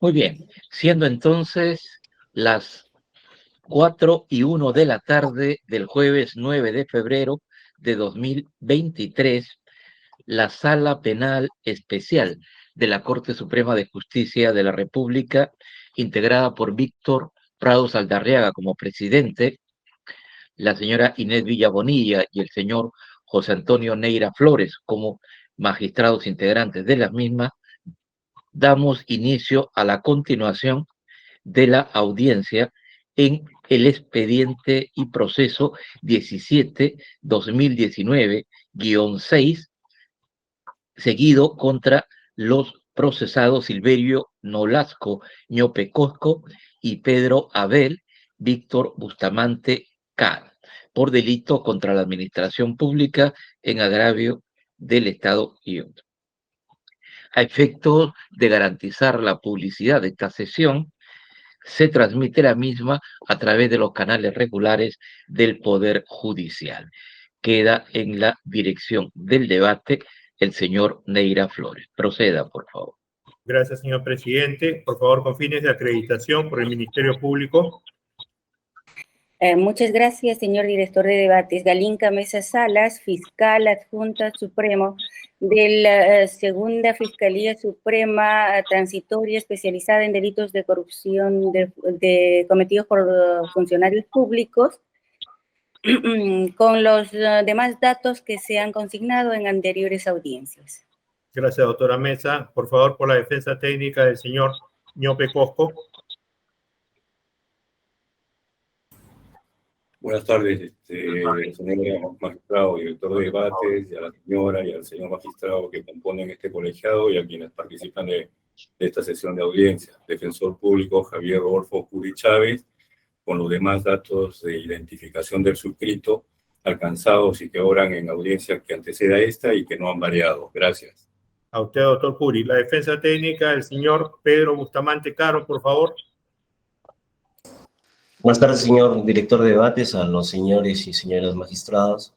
Muy bien, siendo entonces las 4:01 de la tarde del jueves 9 de febrero de 2023, la Sala Penal Especial de la Corte Suprema de Justicia de la República, integrada por Víctor Prados Aldarriaga como presidente, la señora Inés Villabonilla y el señor José Antonio Neira Flores como magistrados integrantes de la misma, damos inicio a la continuación de la audiencia en el expediente y proceso 17-2019-6, seguido contra los procesados Silverio Nolasco Ñope Cosco y Pedro Abel Víctor Bustamante K., por delito contra la administración pública en agravio del Estado y otros. A efectos de garantizar la publicidad de esta sesión, se transmite la misma a través de los canales regulares del Poder Judicial. Queda en la dirección del debate el señor Neira Flores. Proceda, por favor. Gracias, señor presidente. Por favor, con fines de acreditación por el Ministerio Público. Muchas gracias, señor director de debates. Galinca Mesa Salas, fiscal adjunta supremo de la Segunda Fiscalía Suprema Transitoria especializada en delitos de corrupción cometidos por funcionarios públicos, con los demás datos que se han consignado en anteriores audiencias. Gracias, doctora Mesa. Por favor, por la defensa técnica del señor Ñope Cosco. Buenas tardes, señor magistrado, director de debates, y a la señora y al señor magistrado que componen este colegiado y a quienes participan de esta sesión de audiencia. Defensor público Javier Rodolfo Curi Chávez, con los demás datos de identificación del suscrito alcanzados y que obran en audiencia que anteceda a esta y que no han variado. Gracias. A usted, doctor Curi. La defensa técnica del señor Pedro Bustamante Caro, por favor. Buenas tardes, señor director de debates, a los señores y señoras magistrados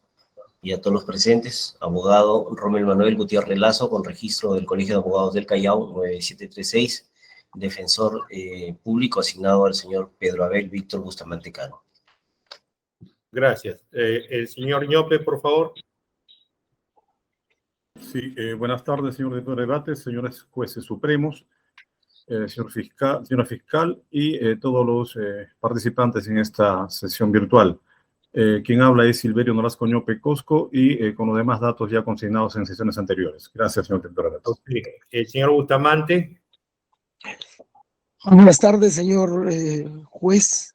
y a todos los presentes. Abogado Rommel Manuel Gutiérrez Lazo, con registro del Colegio de Abogados del Callao 9736, defensor público asignado al señor Pedro Abel Víctor Bustamante Caro. Gracias. El señor Ñope, por favor. Sí, buenas tardes, señor director de debates, señores jueces supremos, señora fiscal y todos los participantes en esta sesión virtual. Quien habla es Silverio Nolasco Ñope Cosco y con los demás datos ya consignados en sesiones anteriores. Gracias, señor director de debates. Okay. El señor Bustamante. Buenas tardes, señor juez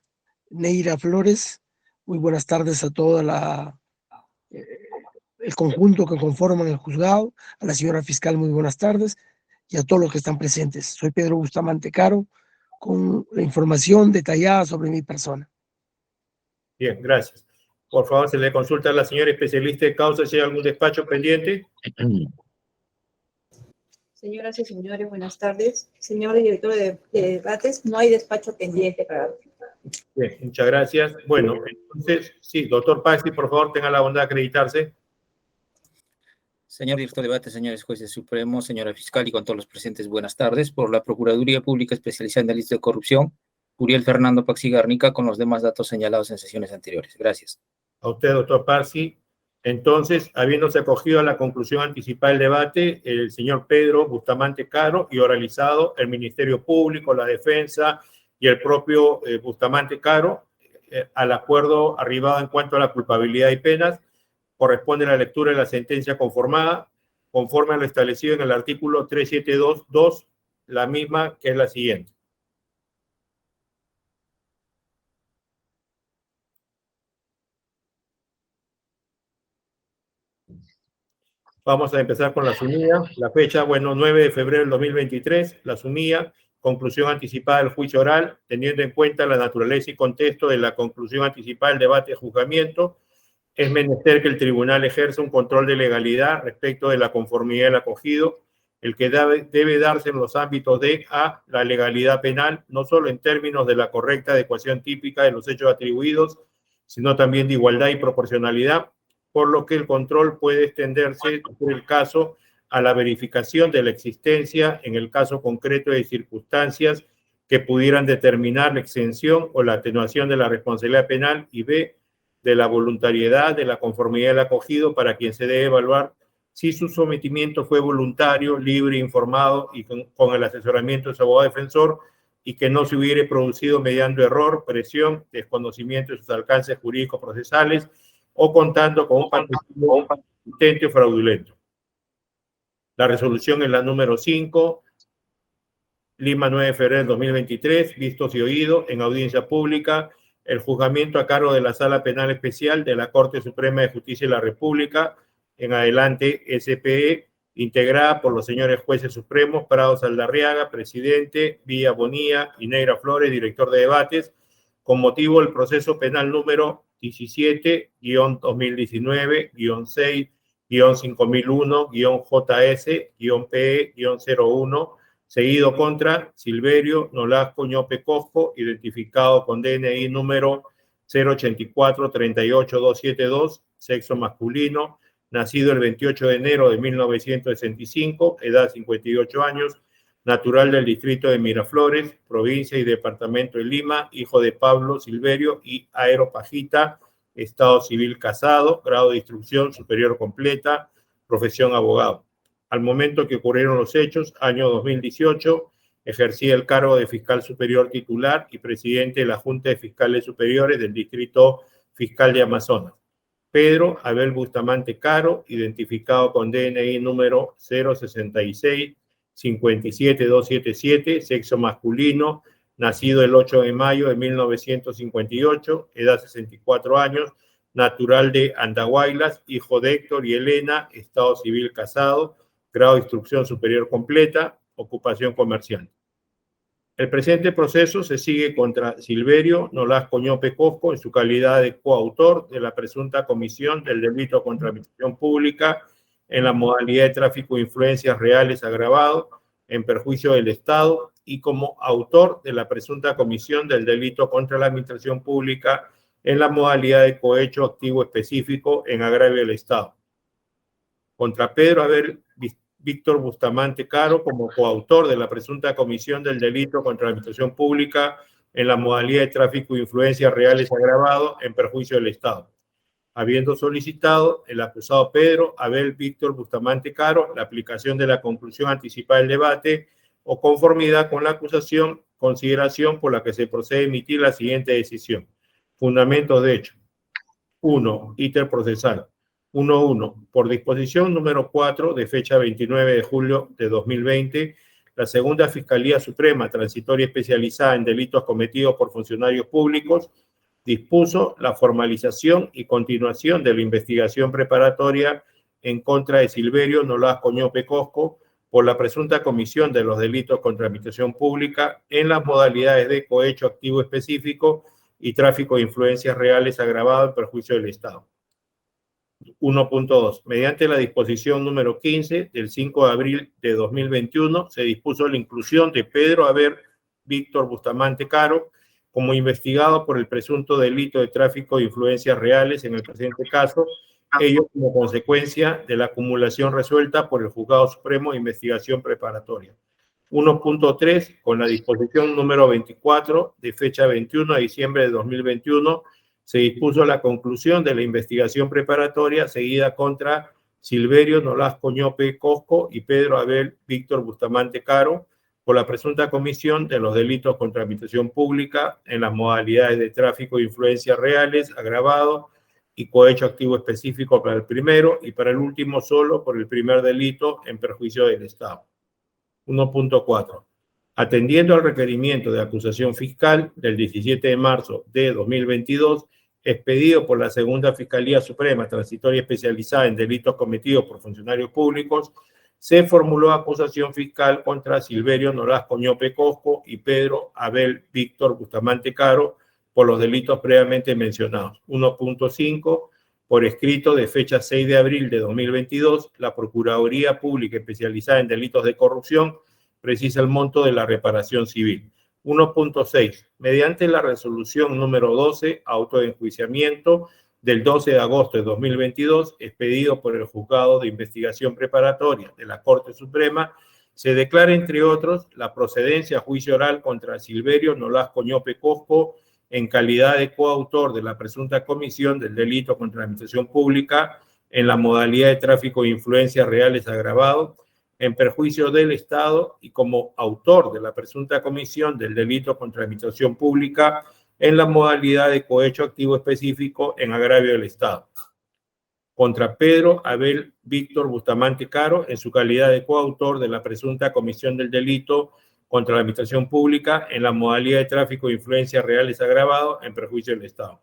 Neira Flores. Muy buenas tardes a toda el conjunto que conforman el juzgado, a la señora fiscal, muy buenas tardes, y a todos los que están presentes. Soy Pedro Bustamante Caro, con la información detallada sobre mi persona. Bien, gracias. Por favor, se le consulta a la señora especialista de causa si hay algún despacho pendiente. Señoras y señores, buenas tardes. Señor director de debates, no hay despacho pendiente para... Bien, muchas gracias. Bueno, entonces, sí, doctor Paxi, por favor, tenga la bondad de acreditarse. Señor director de debate, señores jueces supremos, señora fiscal y con todos los presentes, buenas tardes. Por la Procuraduría Pública Especializada en Delitos de Corrupción, Uriel Fernando Paxi Garnica, con los demás datos señalados en sesiones anteriores. Gracias. A usted, doctor Paxi. Entonces, habiéndose acogido a la conclusión anticipada del debate, el señor Pedro Bustamante Caro y oralizado el Ministerio Público, la Defensa y el propio Bustamante Caro, al acuerdo arribado en cuanto a la culpabilidad y penas, corresponde la lectura de la sentencia conformada, conforme a lo establecido en el artículo 372.2, la misma que es la siguiente. Vamos a empezar con la sumida. La fecha, 9 de febrero del 2023, la sumida, conclusión anticipada del juicio oral, teniendo en cuenta la naturaleza y contexto de la conclusión anticipada del debate de juzgamiento. Es menester que el tribunal ejerza un control de legalidad respecto de la conformidad del acogido, el que debe darse en los ámbitos de a. la legalidad penal, no solo en términos de la correcta adecuación típica de los hechos atribuidos, sino también de igualdad y proporcionalidad, por lo que el control puede extenderse, por el caso, a la verificación de la existencia, en el caso concreto, de circunstancias que pudieran determinar la exención o la atenuación de la responsabilidad penal, y B, de la voluntariedad, de la conformidad del acogido, para quien se debe evaluar si su sometimiento fue voluntario, libre, informado y con el asesoramiento de su abogado defensor, y que no se hubiere producido mediante error, presión, desconocimiento de sus alcances jurídicos procesales o contando con un patrocinio intento fraudulento. La resolución es la número 5, Lima, 9 de febrero del 2023, vistos y oídos en audiencia pública, el juzgamiento a cargo de la Sala Penal Especial de la Corte Suprema de Justicia de la República, en adelante SPE, integrada por los señores jueces supremos Prado Saldarriaga, presidente, Villa Bonilla y Neira Flores, director de debates, con motivo del proceso penal número 17-2019-6-5001-JS-PE-01, seguido contra Silverio Nolasco Ñope Cosco, identificado con DNI número 084-38272, sexo masculino, nacido el 28 de enero de 1965, edad 58 años, natural del distrito de Miraflores, provincia y departamento de Lima, hijo de Pablo Silverio y Aero Pajita, estado civil casado, grado de instrucción superior completa, profesión abogado. Al momento que ocurrieron los hechos, año 2018, ejercía el cargo de fiscal superior titular y presidente de la Junta de Fiscales Superiores del Distrito Fiscal de Amazonas. Pedro Abel Bustamante Caro, identificado con DNI número 066-57277, sexo masculino, nacido el 8 de mayo de 1958, edad 64 años, natural de Andahuaylas, hijo de Héctor y Elena, estado civil casado, grado de instrucción superior completa, ocupación comercial. El presente proceso se sigue contra Silverio Nolasco Ñope Cosco en su calidad de coautor de la presunta comisión del delito contra la administración pública en la modalidad de tráfico de influencias reales agravado en perjuicio del Estado y como autor de la presunta comisión del delito contra la administración pública en la modalidad de cohecho activo específico en agravio del Estado. Contra Pedro Abel Víctor Bustamante Caro como coautor de la presunta comisión del delito contra la administración pública en la modalidad de tráfico de influencias reales agravado en perjuicio del Estado, habiendo solicitado el acusado Pedro Abel Víctor Bustamante Caro la aplicación de la conclusión anticipada del debate o conformidad con la acusación, consideración por la que se procede a emitir la siguiente decisión. Fundamentos de hecho. 1. Íter procesal. 1.1. Por disposición número 4 de fecha 29 de julio de 2020, la Segunda Fiscalía Suprema Transitoria Especializada en Delitos Cometidos por Funcionarios Públicos dispuso la formalización y continuación de la investigación preparatoria en contra de Silverio Nolasco Ñope Cosco por la presunta comisión de los delitos contra la administración pública en las modalidades de cohecho activo específico y tráfico de influencias reales agravado en perjuicio del Estado. 1.2. Mediante la disposición número 15 del 5 de abril de 2021, se dispuso la inclusión de Pedro Abel Víctor Bustamante Caro como investigado por el presunto delito de tráfico de influencias reales en el presente caso, ello como consecuencia de la acumulación resuelta por el Juzgado Supremo de Investigación Preparatoria. 1.3. Con la disposición número 24 de fecha 21 de diciembre de 2021, se dispuso la conclusión de la investigación preparatoria seguida contra Silverio Nolasco Ñope Cosco y Pedro Abel Víctor Bustamante Caro por la presunta comisión de los delitos contra la administración pública en las modalidades de tráfico de influencias reales agravado y cohecho activo específico para el primero y para el último solo por el primer delito en perjuicio del Estado. 1.4. Atendiendo al requerimiento de acusación fiscal del 17 de marzo de 2022, expedido por la Segunda Fiscalía Suprema Transitoria Especializada en Delitos Cometidos por Funcionarios Públicos, se formuló acusación fiscal contra Silverio Nolasco Ñope Cosco y Pedro Abel Víctor Bustamante Caro por los delitos previamente mencionados. 1.5. Por escrito de fecha 6 de abril de 2022, la Procuraduría Pública Especializada en Delitos de Corrupción precisa el monto de la reparación civil. 1.6. Mediante la resolución número 12, auto de enjuiciamiento del 12 de agosto de 2022, expedido por el Juzgado de Investigación Preparatoria de la Corte Suprema, se declara, entre otros, la procedencia a juicio oral contra Silverio Nolasco Ñope Cosco en calidad de coautor de la presunta comisión del delito contra la administración pública en la modalidad de tráfico de influencias reales agravado, en perjuicio del Estado y como autor de la presunta comisión del delito contra la administración pública en la modalidad de cohecho activo específico en agravio del Estado. Contra Pedro Abel Víctor Bustamante Caro, en su calidad de coautor de la presunta comisión del delito contra la administración pública en la modalidad de tráfico de influencias reales agravado en perjuicio del Estado.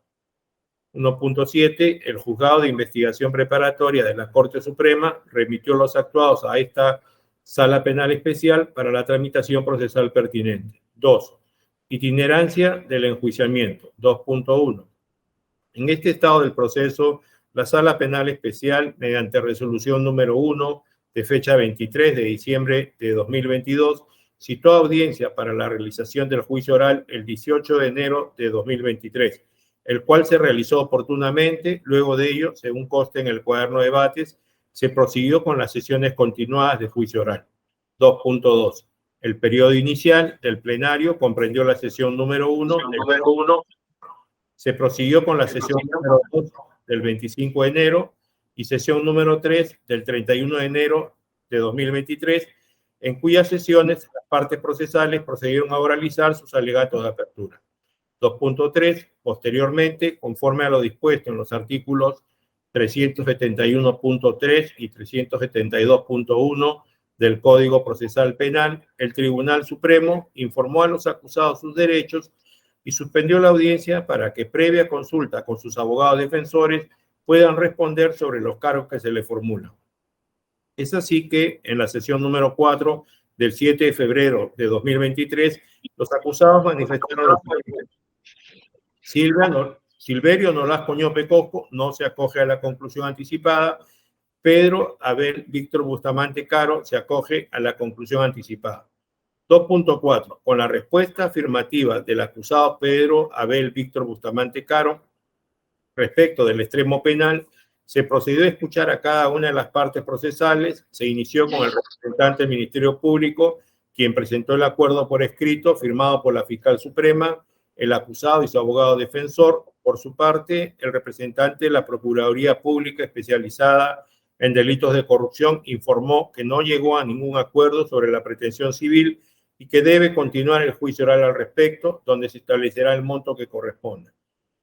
1.7. El Juzgado de Investigación Preparatoria de la Corte Suprema remitió los actuados a esta Sala Penal Especial para la tramitación procesal pertinente. 2. Itinerancia del enjuiciamiento. 2.1. En este estado del proceso, la Sala Penal Especial, mediante resolución número 1 de fecha 23 de diciembre de 2022, citó audiencia para la realización del juicio oral el 18 de enero de 2023, el cual se realizó oportunamente. Luego de ello, según consta en el cuaderno de debates, se prosiguió con las sesiones continuadas de juicio oral. 2.2. El periodo inicial del plenario comprendió la sesión número 1. Se prosiguió con la sesión número 2 del 25 de enero y sesión número 3 del 31 de enero de 2023, en cuyas sesiones las partes procesales procedieron a oralizar sus alegatos de apertura. 2.3. Posteriormente, conforme a lo dispuesto en los artículos 371.3 y 372.1 del Código Procesal Penal, el Tribunal Supremo informó a los acusados sus derechos y suspendió la audiencia para que, previa consulta con sus abogados defensores, puedan responder sobre los cargos que se les formulan. Es así que, en la sesión número 4 del 7 de febrero de 2023, los acusados manifestaron lo siguiente. Silverio Nolasco Ñope Cosco no se acoge a la conclusión anticipada. Pedro Abel Víctor Bustamante Caro se acoge a la conclusión anticipada. 2.4. Con la respuesta afirmativa del acusado Pedro Abel Víctor Bustamante Caro respecto del extremo penal, se procedió a escuchar a cada una de las partes procesales. Se inició con el representante del Ministerio Público, quien presentó el acuerdo por escrito firmado por la Fiscal Suprema, el acusado y su abogado defensor. Por su parte, el representante de la Procuraduría Pública especializada en delitos de corrupción informó que no llegó a ningún acuerdo sobre la pretensión civil y que debe continuar el juicio oral al respecto, donde se establecerá el monto que corresponda.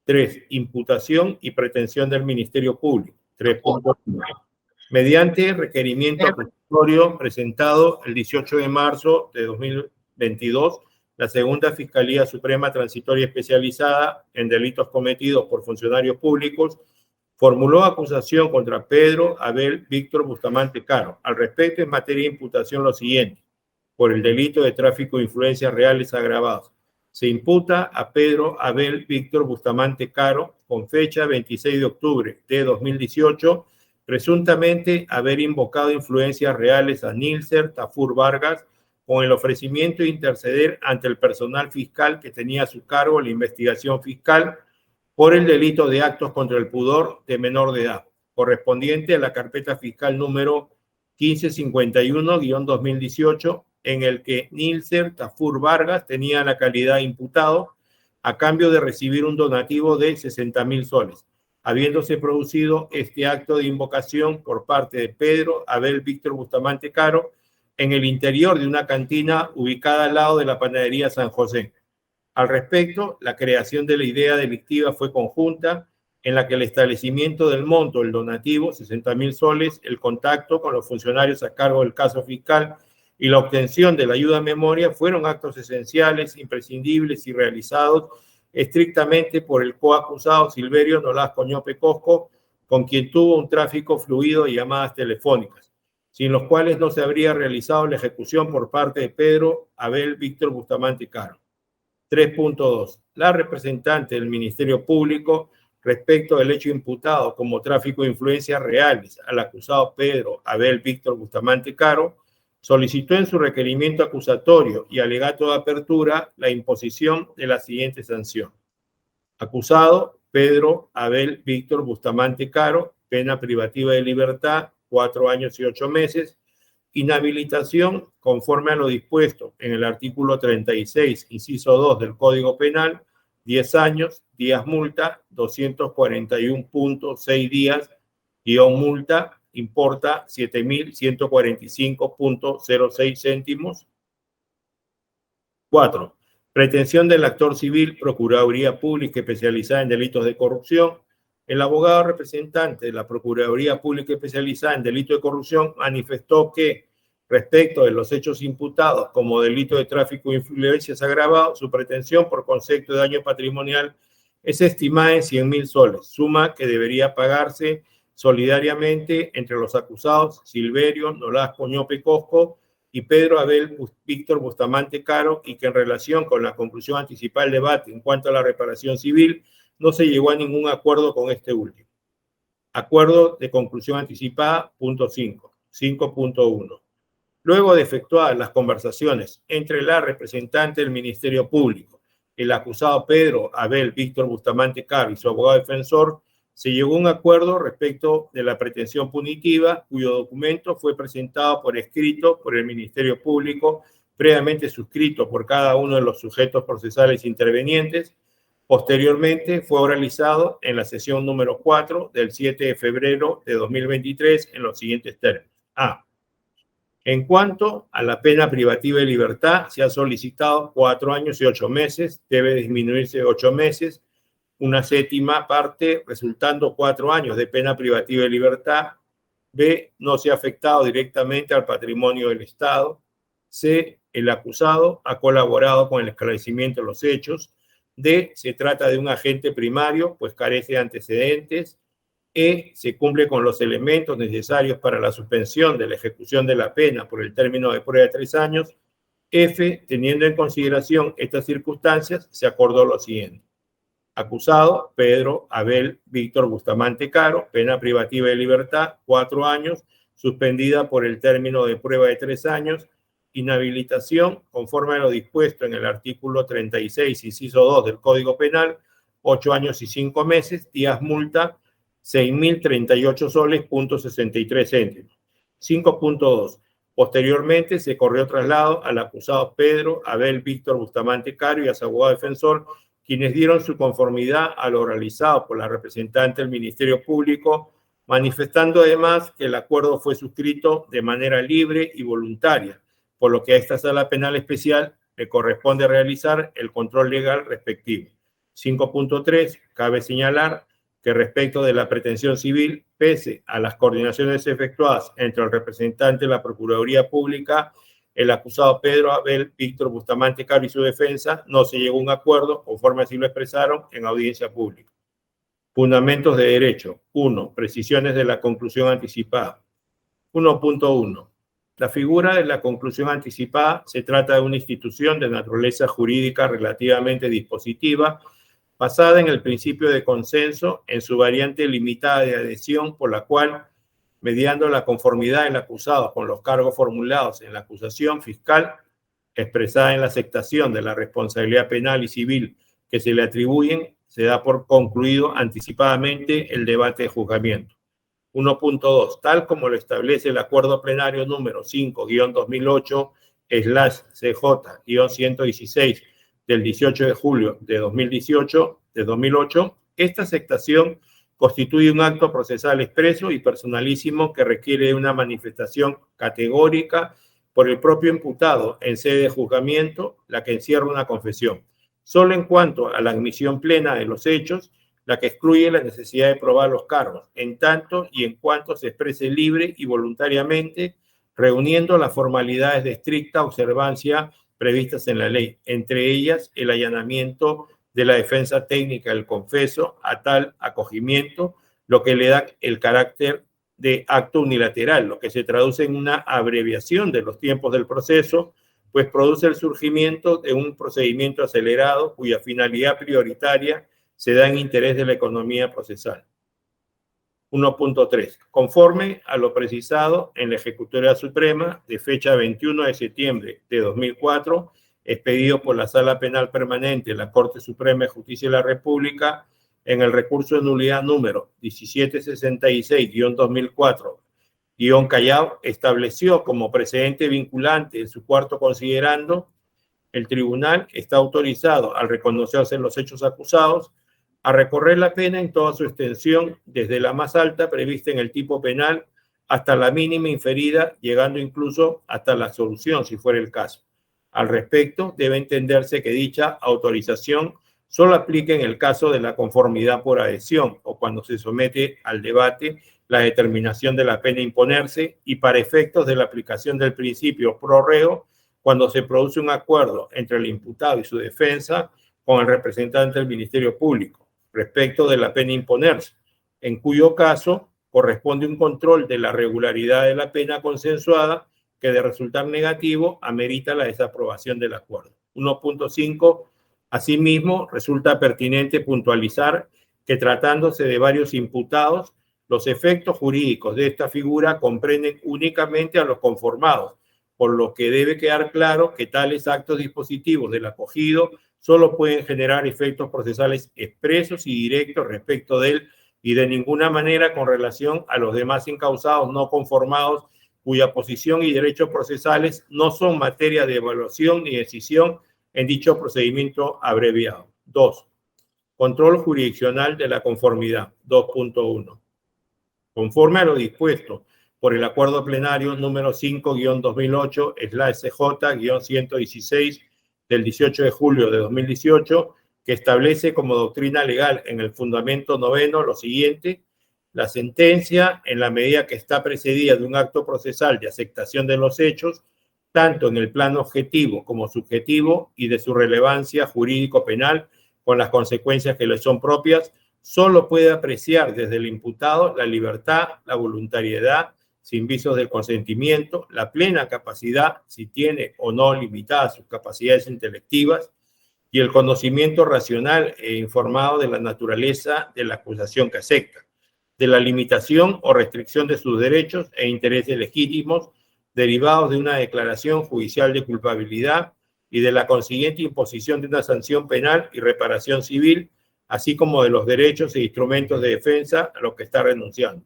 3. Imputación y pretensión del Ministerio Público. 3.1. Mediante requerimiento acusatorio presentado el 18 de marzo de 2022, la Segunda Fiscalía Suprema Transitoria Especializada en Delitos Cometidos por Funcionarios Públicos formuló acusación contra Pedro Abel Víctor Bustamante Caro. Al respecto, en materia de imputación, lo siguiente: por el delito de tráfico de influencias reales agravados. Se imputa a Pedro Abel Víctor Bustamante Caro, con fecha 26 de octubre de 2018, presuntamente haber invocado influencias reales a Nilser Tafur Vargas con el ofrecimiento de interceder ante el personal fiscal que tenía a su cargo la investigación fiscal por el delito de actos contra el pudor de menor de edad, correspondiente a la carpeta fiscal número 1551-2018, en el que Nilser Tafur Vargas tenía la calidad de imputado a cambio de recibir un donativo de 60.000 soles, habiéndose producido este acto de invocación por parte de Pedro Abel Víctor Bustamante Caro en el interior de una cantina ubicada al lado de la panadería San José. Al respecto, la creación de la idea delictiva fue conjunta, en la que el establecimiento del monto del donativo, 60.000 soles, el contacto con los funcionarios a cargo del caso fiscal y la obtención de la ayuda a memoria fueron actos esenciales, imprescindibles y realizados estrictamente por el coacusado Silverio Nolasco Ñope Cosco, con quien tuvo un tráfico fluido de llamadas telefónicas, sin los cuales no se habría realizado la ejecución por parte de Pedro Abel Víctor Bustamante Caro. 3.2. La representante del Ministerio Público, respecto del hecho imputado como tráfico de influencias reales al acusado Pedro Abel Víctor Bustamante Caro, solicitó en su requerimiento acusatorio y alegato de apertura la imposición de la siguiente sanción. Acusado, Pedro Abel Víctor Bustamante Caro, pena privativa de libertad, 4 años y 8 meses. Inhabilitación, conforme a lo dispuesto en el artículo 36, inciso 2 del Código Penal, 10 años, días multa, 241.6 días, guión multa, importa 7.145.06 céntimos. 4. Pretensión del actor civil, Procuraduría Pública Especializada en Delitos de Corrupción. El abogado representante de la Procuraduría Pública Especializada en Delitos de Corrupción manifestó que, respecto de los hechos imputados como delito de tráfico de influencias agravado, su pretensión por concepto de daño patrimonial es estimada en 100.000 soles, suma que debería pagarse solidariamente entre los acusados Silverio Nolasco Ñope Cosco y Pedro Abel Víctor Bustamante Caro, y que en relación con la conclusión anticipada del debate en cuanto a la reparación civil, no se llegó a ningún acuerdo con este último. Acuerdo de conclusión anticipada, punto 5. 5.1. Luego de efectuadas las conversaciones entre la representante del Ministerio Público, el acusado Pedro Abel Víctor Bustamante Caro y su abogado defensor, se llegó a un acuerdo respecto de la pretensión punitiva, cuyo documento fue presentado por escrito por el Ministerio Público, previamente suscrito por cada uno de los sujetos procesales intervenientes. Posteriormente fue oralizado en la sesión número 4 del 7 de febrero de 2023 en los siguientes términos. A. En cuanto a la pena privativa de libertad, se ha solicitado 4 años y 8 meses, debe disminuirse de 8 meses, una séptima parte, resultando 4 años de pena privativa de libertad. B. No se ha afectado directamente al patrimonio del Estado. C. El acusado ha colaborado con el esclarecimiento de los hechos. D. Se trata de un agente primario, pues carece de antecedentes. E. Se cumple con los elementos necesarios para la suspensión de la ejecución de la pena por el término de prueba de 3 años. F. Teniendo en consideración estas circunstancias, se acordó lo siguiente. Acusado, Pedro Abel Víctor Bustamante Caro, pena privativa de libertad, 4 años, suspendida por el término de prueba de 3 años. Inhabilitación, conforme a lo dispuesto en el artículo 36, inciso 2 del Código Penal, 8 años y 5 meses, días multa, 6.038 soles, punto 63 céntimos. 5.2. Posteriormente se corrió traslado al acusado Pedro Abel Víctor Bustamante Caro y a su abogado defensor, quienes dieron su conformidad a lo realizado por la representante del Ministerio Público, manifestando además que el acuerdo fue suscrito de manera libre y voluntaria, por lo que a esta sala penal especial le corresponde realizar el control legal respectivo. 5.3. Cabe señalar que respecto de la pretensión civil, pese a las coordinaciones efectuadas entre el representante de la Procuraduría Pública, el acusado Pedro Abel Víctor Bustamante Caro y su defensa, no se llegó a un acuerdo, conforme así lo expresaron en audiencia pública. Fundamentos de derecho. 1. Precisiones de la conclusión anticipada. 1.1. La figura de la conclusión anticipada se trata de una institución de naturaleza jurídica relativamente dispositiva, basada en el principio de consenso en su variante limitada de adhesión, por la cual, mediando la conformidad del acusado con los cargos formulados en la acusación fiscal, expresada en la aceptación de la responsabilidad penal y civil que se le atribuyen, se da por concluido anticipadamente el debate de juzgamiento. 1.2. Tal como lo establece el acuerdo plenario número 5-2008/CJ-116 del 18 de julio de 2008, esta aceptación constituye un acto procesal expreso y personalísimo que requiere de una manifestación categórica por el propio imputado en sede de juzgamiento, la que encierra una confesión. Solo en cuanto a la admisión plena de los hechos, la que excluye la necesidad de probar los cargos, en tanto y en cuanto se exprese libre y voluntariamente, reuniendo las formalidades de estricta observancia previstas en la ley, entre ellas el allanamiento de la defensa técnica del confeso a tal acogimiento, lo que le da el carácter de acto unilateral, lo que se traduce en una abreviación de los tiempos del proceso, pues produce el surgimiento de un procedimiento acelerado cuya finalidad prioritaria se da en interés de la economía procesal. 1.3. Conforme a lo precisado en la Ejecutoria Suprema de fecha 21 de septiembre de 2004, expedido por la Sala Penal Permanente de la Corte Suprema de Justicia de la República, en el recurso de nulidad número 1766-2004-Callao, estableció como precedente vinculante en su cuarto considerando, el tribunal está autorizado, al reconocerse los hechos acusados, a recorrer la pena en toda su extensión, desde la más alta prevista en el tipo penal hasta la mínima inferida, llegando incluso hasta la absolución, si fuera el caso. Al respecto, debe entenderse que dicha autorización solo aplica en el caso de la conformidad por adhesión o cuando se somete al debate la determinación de la pena a imponerse y para efectos de la aplicación del principio pro reo cuando se produce un acuerdo entre el imputado y su defensa con el representante del Ministerio Público respecto de la pena a imponerse, en cuyo caso corresponde un control de la regularidad de la pena consensuada que de resultar negativo amerita la desaprobación del acuerdo. 1.5. Asimismo, resulta pertinente puntualizar que tratándose de varios imputados, los efectos jurídicos de esta figura comprenden únicamente a los conformados, por lo que debe quedar claro que tales actos dispositivos del acogido solo pueden generar efectos procesales expresos y directos respecto de él y de ninguna manera con relación a los demás encausados no conformados cuya posición y derechos procesales no son materia de evaluación ni decisión en dicho procedimiento abreviado. 2. Control jurisdiccional de la conformidad. 2.1. Conforme a lo dispuesto por el acuerdo plenario número 5-2008/CJ-116 del 18 de julio de 2018, que establece como doctrina legal en el fundamento noveno lo siguiente: la sentencia, en la medida que está precedida de un acto procesal de aceptación de los hechos, tanto en el plano objetivo como subjetivo y de su relevancia jurídico-penal, con las consecuencias que le son propias, solo puede apreciar desde el imputado la libertad, la voluntariedad, sin visos del consentimiento, la plena capacidad, si tiene o no limitadas sus capacidades intelectivas, y el conocimiento racional e informado de la naturaleza de la acusación que acepta, de la limitación o restricción de sus derechos e intereses legítimos derivados de una declaración judicial de culpabilidad y de la consiguiente imposición de una sanción penal y reparación civil, así como de los derechos e instrumentos de defensa a los que está renunciando.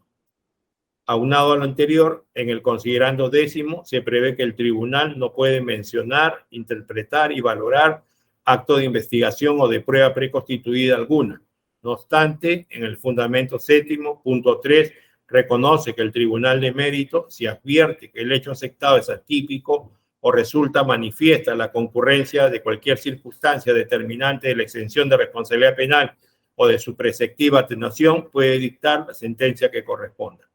Aunado a lo anterior, en el considerando décimo se prevé que el tribunal no puede mencionar, interpretar y valorar acto de investigación o de prueba preconstituida alguna. No obstante, en el fundamento séptimo, punto 3, reconoce que el Tribunal de Mérito, si advierte que el hecho aceptado es atípico o resulta manifiesta la concurrencia de cualquier circunstancia determinante de la exención de responsabilidad penal o de su preceptiva atenuación, puede dictar la sentencia que corresponda.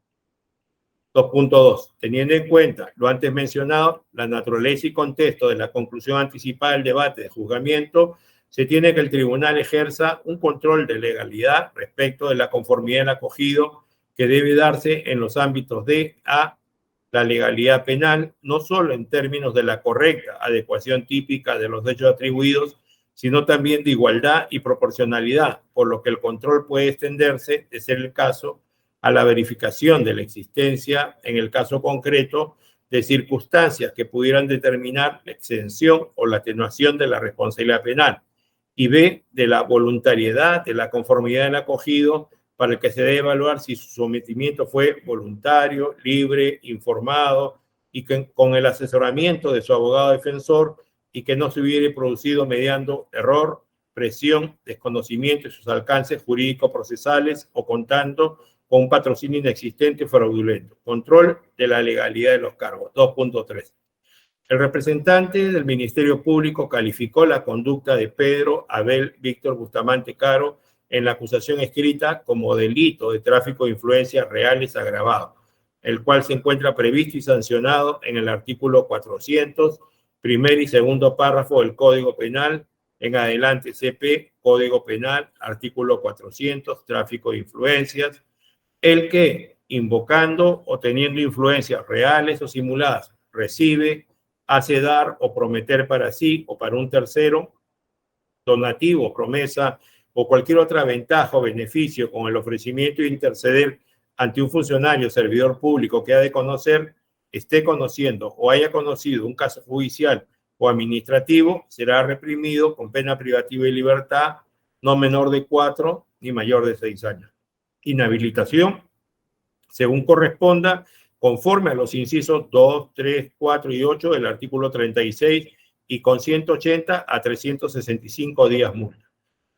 2.2. Teniendo en cuenta lo antes mencionado, la naturaleza y contexto de la conclusión anticipada del debate de juzgamiento, se tiene que el tribunal ejerza un control de legalidad respecto de la conformidad del acogido que debe darse en los ámbitos de a. La legalidad penal, no solo en términos de la correcta adecuación típica de los hechos atribuidos, sino también de igualdad y proporcionalidad, por lo que el control puede extenderse, de ser el caso, a la verificación de la existencia, en el caso concreto, de circunstancias que pudieran determinar la exención o la atenuación de la responsabilidad penal, y b. de la voluntariedad, de la conformidad del acogido, para el que se debe evaluar si su sometimiento fue voluntario, libre, informado y que, con el asesoramiento de su abogado defensor y que no se hubiera producido mediante error, presión, desconocimiento de sus alcances jurídico-procesales o contando con un patrocinio inexistente o fraudulento. Control de la legalidad de los cargos. 2.3. El representante del Ministerio Público calificó la conducta de Pedro Abel Víctor Bustamante Caro en la acusación escrita como delito de tráfico de influencias reales agravado, el cual se encuentra previsto y sancionado en el artículo 400, primer y segundo párrafo del Código Penal, en adelante CP, Código Penal, artículo 400, tráfico de influencias, el que, invocando o teniendo influencias reales o simuladas, recibe, hace dar o prometer para sí o para un tercero, donativo, promesa, o cualquier otra ventaja o beneficio con el ofrecimiento de interceder ante un funcionario o servidor público que ha de conocer, esté conociendo o haya conocido un caso judicial o administrativo, será reprimido con pena privativa de libertad no menor de 4 ni mayor de 6 años. Inhabilitación, según corresponda, conforme a los incisos 2, 3, 4 y 8 del artículo 36 y con 180 a 365 días multa.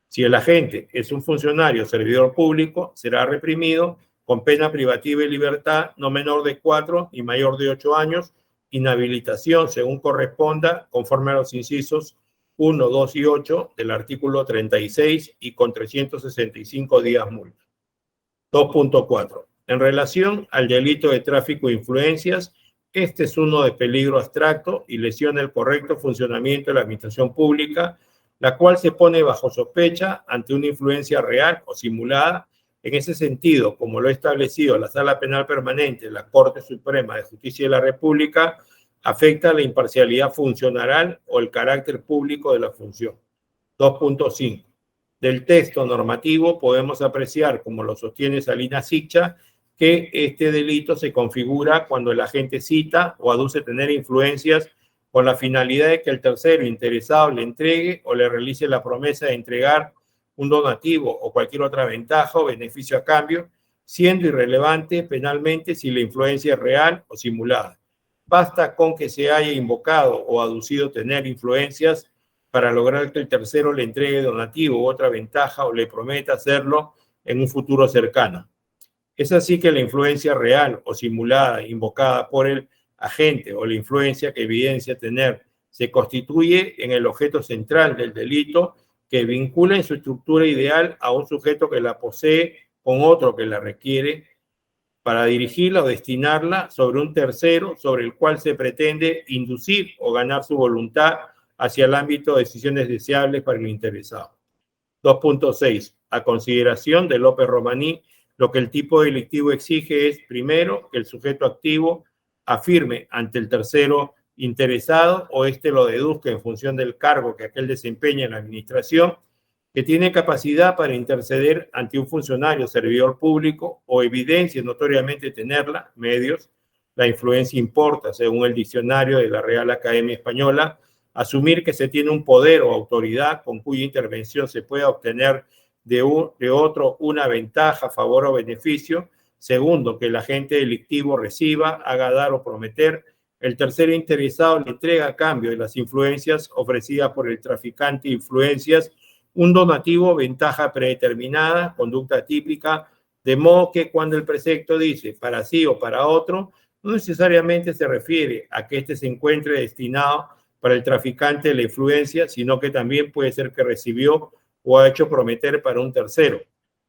Si el agente es un funcionario o servidor público, será reprimido con pena privativa de libertad no menor de 4 y mayor de 8 años, inhabilitación según corresponda, conforme a los incisos 1, 2 y 8 del artículo 36 y con 365 días multa. 2.4. En relación al delito de tráfico de influencias, este es uno de peligro abstracto y lesiona el correcto funcionamiento de la administración pública, la cual se pone bajo sospecha ante una influencia real o simulada. En ese sentido, como lo ha establecido la Sala Penal Permanente de la Corte Suprema de Justicia de la República, afecta la imparcialidad funcional o el carácter público de la función. 2.5. Del texto normativo podemos apreciar, como lo sostiene Salinas Sicha, que este delito se configura cuando el agente cita o aduce tener influencias con la finalidad de que el tercero interesado le entregue o le realice la promesa de entregar un donativo o cualquier otra ventaja o beneficio a cambio, siendo irrelevante penalmente si la influencia es real o simulada. Basta con que se haya invocado o aducido tener influencias para lograr que el tercero le entregue donativo u otra ventaja o le prometa hacerlo en un futuro cercano. Es así que la influencia real o simulada invocada por el agente o la influencia que evidencia tener se constituye en el objeto central del delito que vincula en su estructura ideal a un sujeto que la posee con otro que la requiere para dirigirla o destinarla sobre un tercero sobre el cual se pretende inducir o ganar su voluntad hacia el ámbito de decisiones deseables para el interesado. 2.6. A consideración de López Romaní, lo que el tipo delictivo exige es, primero, que el sujeto activo afirme ante el tercero interesado o éste lo deduzca en función del cargo que aquel desempeña en la administración, que tiene capacidad para interceder ante un funcionario servidor público o evidencia notoriamente tenerla, medios. La influencia importa, según el diccionario de la Real Academia Española, asumir que se tiene un poder o autoridad con cuya intervención se pueda obtener de otro una ventaja, favor o beneficio. Segundo, que el agente delictivo reciba, haga dar o prometer. El tercero interesado le entrega a cambio de las influencias ofrecidas por el traficante de influencias un donativo o ventaja predeterminada, conducta típica, de modo que cuando el precepto dice para sí o para otro, no necesariamente se refiere a que éste se encuentre destinado para el traficante de la influencia, sino que también puede ser que recibió o ha hecho prometer para un tercero.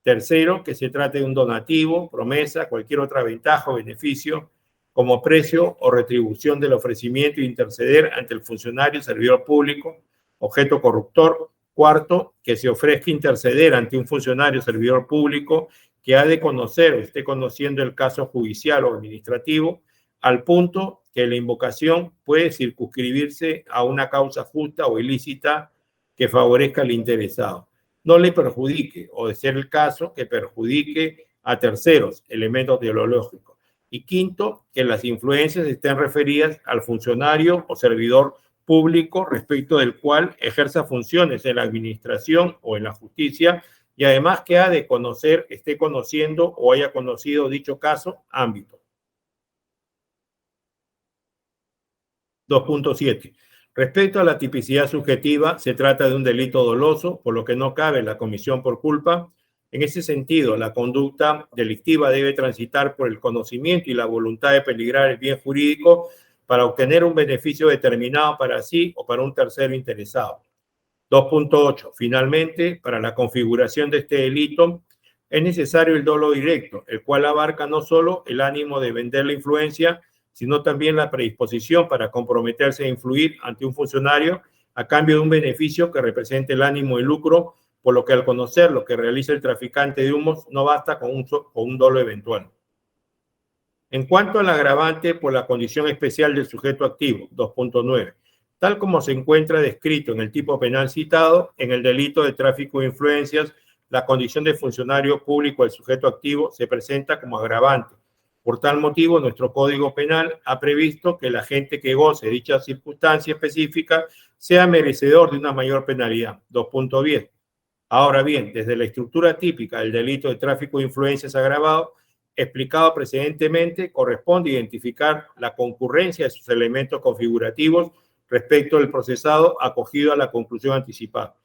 Tercero, que se trate de un donativo, promesa, cualquier otra ventaja o beneficio como precio o retribución del ofrecimiento de interceder ante el funcionario servidor público, objeto corruptor. Cuarto, que se ofrezca interceder ante un funcionario servidor público que ha de conocer o esté conociendo el caso judicial o administrativo, al punto que la invocación puede circunscribirse a una causa justa o ilícita que favorezca al interesado. No le perjudique, o de ser el caso, que perjudique a terceros, elementos teológicos. Y quinto, que las influencias estén referidas al funcionario o servidor público respecto del cual ejerza funciones en la administración o en la justicia y además que ha de conocer, esté conociendo o haya conocido dicho caso, ámbito. 2.7. Respecto a la tipicidad subjetiva, se trata de un delito doloso, por lo que no cabe la comisión por culpa. En ese sentido, la conducta delictiva debe transitar por el conocimiento y la voluntad de peligrar el bien jurídico para obtener un beneficio determinado para sí o para un tercero interesado. 2.8. Finalmente, para la configuración de este delito, es necesario el dolo directo, el cual abarca no solo el ánimo de vender la influencia, sino también la predisposición para comprometerse a influir ante un funcionario a cambio de un beneficio que represente el ánimo de lucro, por lo que al conocer lo que realiza el traficante de humos, no basta con un dolo eventual. En cuanto al agravante por la condición especial del sujeto activo, 2.9, tal como se encuentra descrito en el tipo penal citado, en el delito de tráfico de influencias, la condición de funcionario público del sujeto activo se presenta como agravante. Por tal motivo, nuestro Código Penal ha previsto que el agente que goce dicha circunstancia específica sea merecedor de una mayor penalidad. 2.10. Ahora bien, desde la estructura típica del delito de tráfico de influencias agravado, explicado precedentemente, corresponde identificar la concurrencia de sus elementos configurativos respecto del procesado acogido a la conclusión anticipada.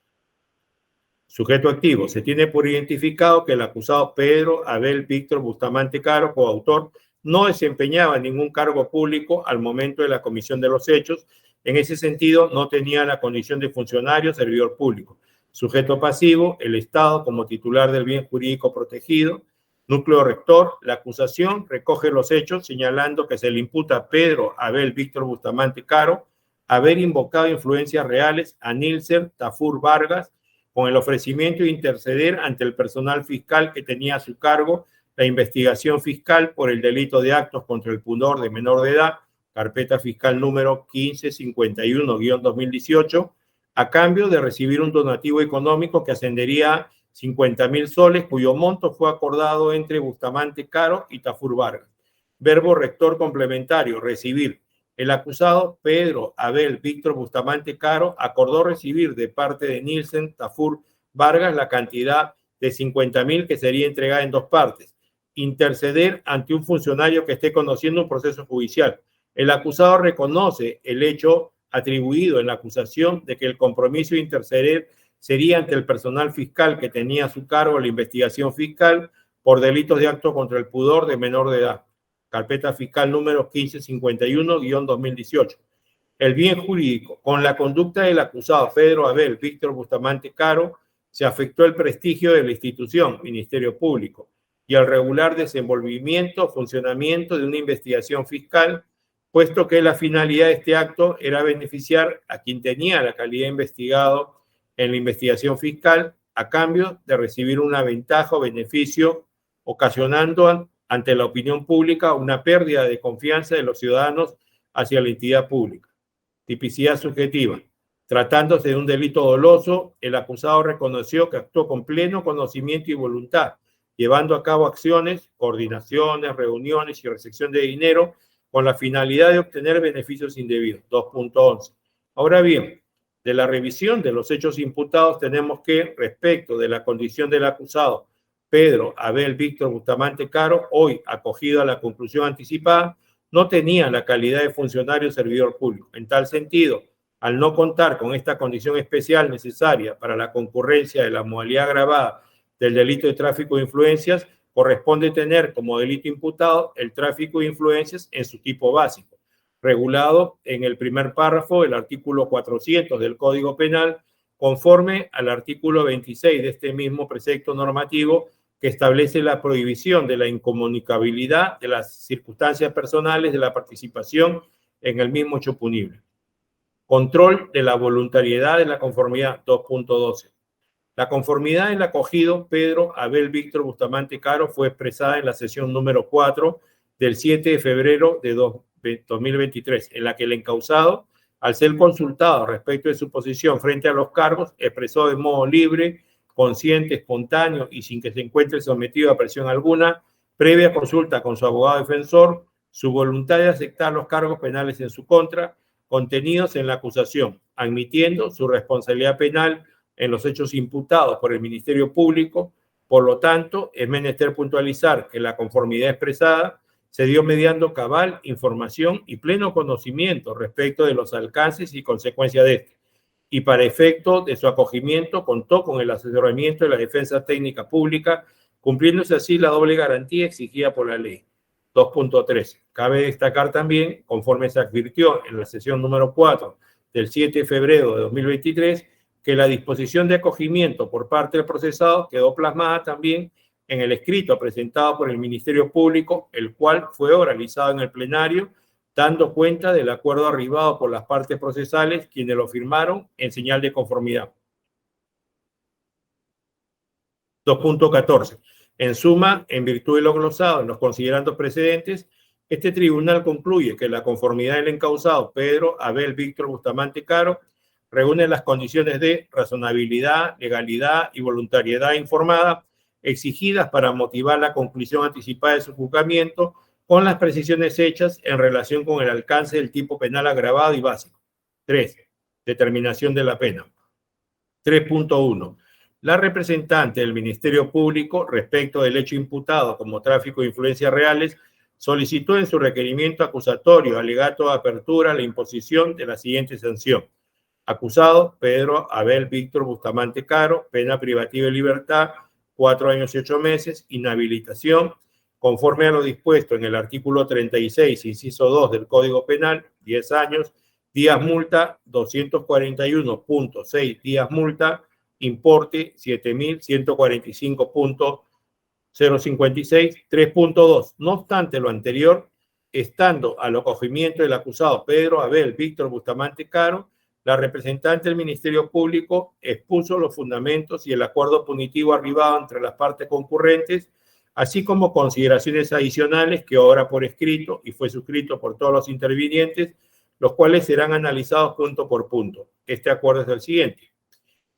Sujeto activo. Se tiene por identificado que el acusado Pedro Abel Víctor Bustamante Caro, coautor, no desempeñaba ningún cargo público al momento de la comisión de los hechos. En ese sentido, no tenía la condición de funcionario o servidor público. Sujeto pasivo, el Estado como titular del bien jurídico protegido. Núcleo rector, la acusación recoge los hechos señalando que se le imputa a Pedro Abel Víctor Bustamante Caro haber invocado influencias reales a Nilsen Tafur Vargas con el ofrecimiento de interceder ante el personal fiscal que tenía a su cargo la investigación fiscal por el delito de actos contra el pudor de menor de edad, carpeta fiscal número 1551-2018, a cambio de recibir un donativo económico que ascendería a 50.000 soles, cuyo monto fue acordado entre Bustamante Caro y Tafur Vargas. Verbo rector complementario, recibir. El acusado Pedro Abel Víctor Bustamante Caro acordó recibir de parte de Nilsen Tafur Vargas la cantidad de 50.000 que sería entregada en dos partes. Interceder ante un funcionario que esté conociendo un proceso judicial. El acusado reconoce el hecho atribuido en la acusación de que el compromiso de interceder sería ante el personal fiscal que tenía a su cargo la investigación fiscal por delitos de acto contra el pudor de menor de edad. Carpeta fiscal número 1551-2018. El bien jurídico. Con la conducta del acusado Pedro Abel Víctor Bustamante Caro, se afectó el prestigio de la institución, Ministerio Público, y el regular desenvolvimiento o funcionamiento de una investigación fiscal, puesto que la finalidad de este acto era beneficiar a quien tenía la calidad de investigado en la investigación fiscal a cambio de recibir una ventaja o beneficio, ocasionando ante la opinión pública una pérdida de confianza de los ciudadanos hacia la entidad pública. Tipicidad subjetiva. Tratándose de un delito doloso, el acusado reconoció que actuó con pleno conocimiento y voluntad, llevando a cabo acciones, coordinaciones, reuniones y recepción de dinero con la finalidad de obtener beneficios indebidos. 2.11. Ahora bien, de la revisión de los hechos imputados tenemos que, respecto de la condición del acusado Pedro Abel Víctor Bustamante Caro, hoy acogido a la conclusión anticipada, no tenía la calidad de funcionario o servidor público. En tal sentido, al no contar con esta condición especial necesaria para la concurrencia de la modalidad agravada del delito de tráfico de influencias, corresponde tener como delito imputado el tráfico de influencias en su tipo básico, regulado en el primer párrafo del artículo 400 del Código Penal, conforme al artículo 26 de este mismo precepto normativo que establece la prohibición de la incomunicabilidad de las circunstancias personales de la participación en el mismo hecho punible. Control de la voluntariedad de la conformidad. 2.12. La conformidad en el acogido Pedro Abel Víctor Bustamante Caro fue expresada en la sesión número 4 del 7 de febrero de 2023, en la que el encausado, al ser consultado respecto de su posición frente a los cargos, expresó de modo libre, consciente, espontáneo y sin que se encuentre sometido a presión alguna, previa consulta con su abogado defensor, su voluntad de aceptar los cargos penales en su contra, contenidos en la acusación, admitiendo su responsabilidad penal en los hechos imputados por el Ministerio Público. Por lo tanto, es menester puntualizar que la conformidad expresada se dio mediando cabal información y pleno conocimiento respecto de los alcances y consecuencias de este. Y para efecto de su acogimiento contó con el asesoramiento de la Defensa Técnica Pública, cumpliéndose así la doble garantía exigida por la ley. 2.3. Cabe destacar también, conforme se advirtió en la sesión número 4 del 7 de febrero de 2023, que la disposición de acogimiento por parte del procesado quedó plasmada también en el escrito presentado por el Ministerio Público, el cual fue oralizado en el plenario, dando cuenta del acuerdo arribado por las partes procesales, quienes lo firmaron en señal de conformidad. 2.14. En suma, en virtud de lo glosado en los considerandos precedentes, este tribunal concluye que la conformidad del encausado Pedro Abel Víctor Bustamante Caro reúne las condiciones de razonabilidad, legalidad y voluntariedad informada exigidas para motivar la conclusión anticipada de su juzgamiento, con las precisiones hechas en relación con el alcance del tipo penal agravado y básico. 3. Determinación de la pena. 3.1. La representante del Ministerio Público, respecto del hecho imputado como tráfico de influencias reales, solicitó en su requerimiento acusatorio alegato de apertura la imposición de la siguiente sanción. Acusado, Pedro Abel Víctor Bustamante Caro, pena privativa de libertad, 4 años y 8 meses, inhabilitación, conforme a lo dispuesto en el artículo 36, inciso 2 del Código Penal, 10 años, días multa, 241.6 días multa, importe 7.145.056, 3.2. No obstante lo anterior, estando al acogimiento del acusado Pedro Abel Víctor Bustamante Caro, la representante del Ministerio Público expuso los fundamentos y el acuerdo punitivo arribado entre las partes concurrentes, así como consideraciones adicionales que obra por escrito y fue suscrito por todos los intervinientes, los cuales serán analizados punto por punto. Este acuerdo es el siguiente.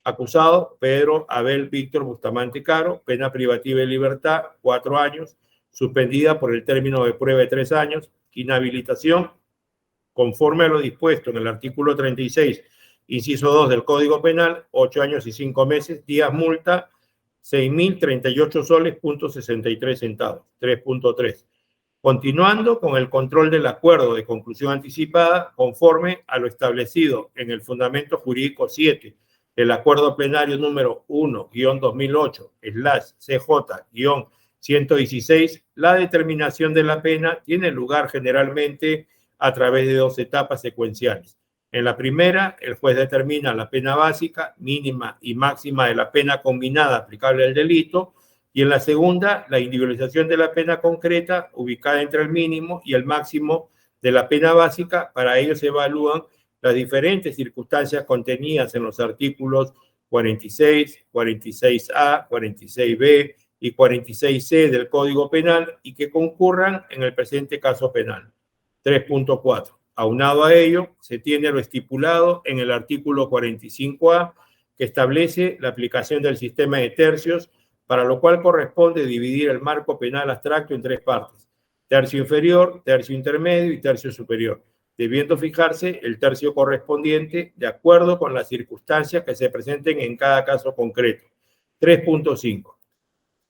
Acusado, Pedro Abel Víctor Bustamante Caro, pena privativa de libertad, 4 años, suspendida por el término de prueba de 3 años, inhabilitación, conforme a lo dispuesto en el artículo 36, inciso 2 del Código Penal, 8 años y 5 meses, días multa, 6.038 soles, .63 centavos, 3.3. Continuando con el control del acuerdo de conclusión anticipada, conforme a lo establecido en el fundamento jurídico 7 del acuerdo plenario número 1-2008/CJ-116, la determinación de la pena tiene lugar generalmente a través de 2 etapas secuenciales. En la primera, el juez determina la pena básica, mínima y máxima de la pena combinada aplicable al delito, y en la segunda, la individualización de la pena concreta, ubicada entre el mínimo y el máximo de la pena básica. Para ello se evalúan las diferentes circunstancias contenidas en los artículos 46, 46A, 46B y 46C del Código Penal y que concurran en el presente caso penal. 3.4. Aunado a ello, se tiene lo estipulado en el artículo 45A, que establece la aplicación del sistema de tercios, para lo cual corresponde dividir el marco penal abstracto en 3 partes: tercio inferior, tercio intermedio y tercio superior, debiendo fijarse el tercio correspondiente de acuerdo con las circunstancias que se presenten en cada caso concreto. 3.5.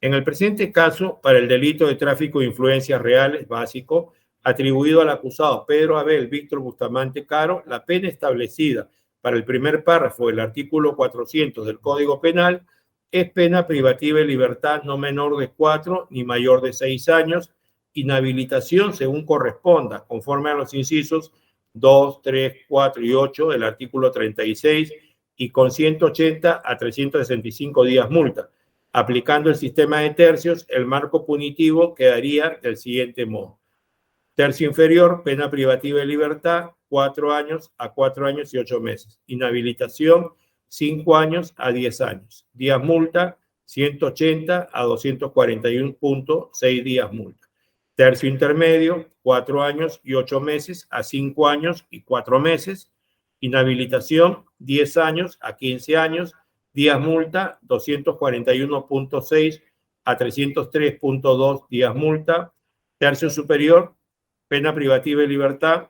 En el presente caso, para el delito de tráfico de influencias reales básico, atribuido al acusado Pedro Abel Víctor Bustamante Caro, la pena establecida para el primer párrafo del artículo 400 del Código Penal es pena privativa de libertad no menor de 4 ni mayor de 6 años, inhabilitación según corresponda, conforme a los incisos 2, 3, 4 y 8 del artículo 36, y con 180 a 365 días multa. Aplicando el sistema de tercios, el marco punitivo quedaría del siguiente modo. Tercio inferior, pena privativa de libertad, 4 años a 4 años y 8 meses. Inhabilitación, 5 años a 10 años. Días multa, 180 a 241.6 días multa. Tercio intermedio, 4 años y 8 meses a 5 años y 4 meses. Inhabilitación, 10 años a 15 años. Días multa, 241.6 a 303.2 días multa. Tercio superior, pena privativa de libertad,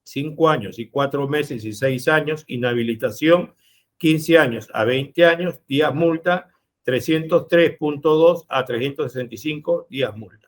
5 años y 4 meses y 6 años. Inhabilitación, 15 años a 20 años. Días multa, 303.2 a 365 días multa.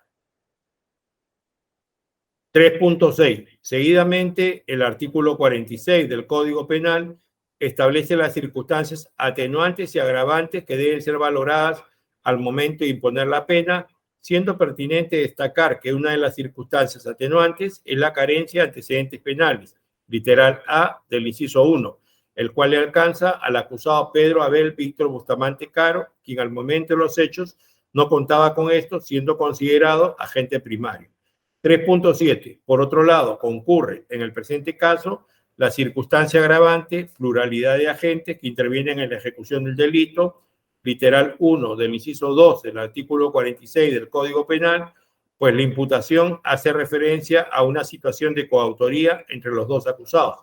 3.6. Seguidamente, el artículo 46 del Código Penal establece las circunstancias atenuantes y agravantes que deben ser valoradas al momento de imponer la pena, siendo pertinente destacar que una de las circunstancias atenuantes es la carencia de antecedentes penales, literal A del inciso 1, el cual le alcanza al acusado Pedro Abel Víctor Bustamante Caro, quien al momento de los hechos no contaba con esto, siendo considerado agente primario. 3.7. Por otro lado, concurre en el presente caso la circunstancia agravante, pluralidad de agentes que intervienen en la ejecución del delito, literal 1 del inciso 2 del artículo 46 del Código Penal, pues la imputación hace referencia a una situación de coautoría entre los dos acusados.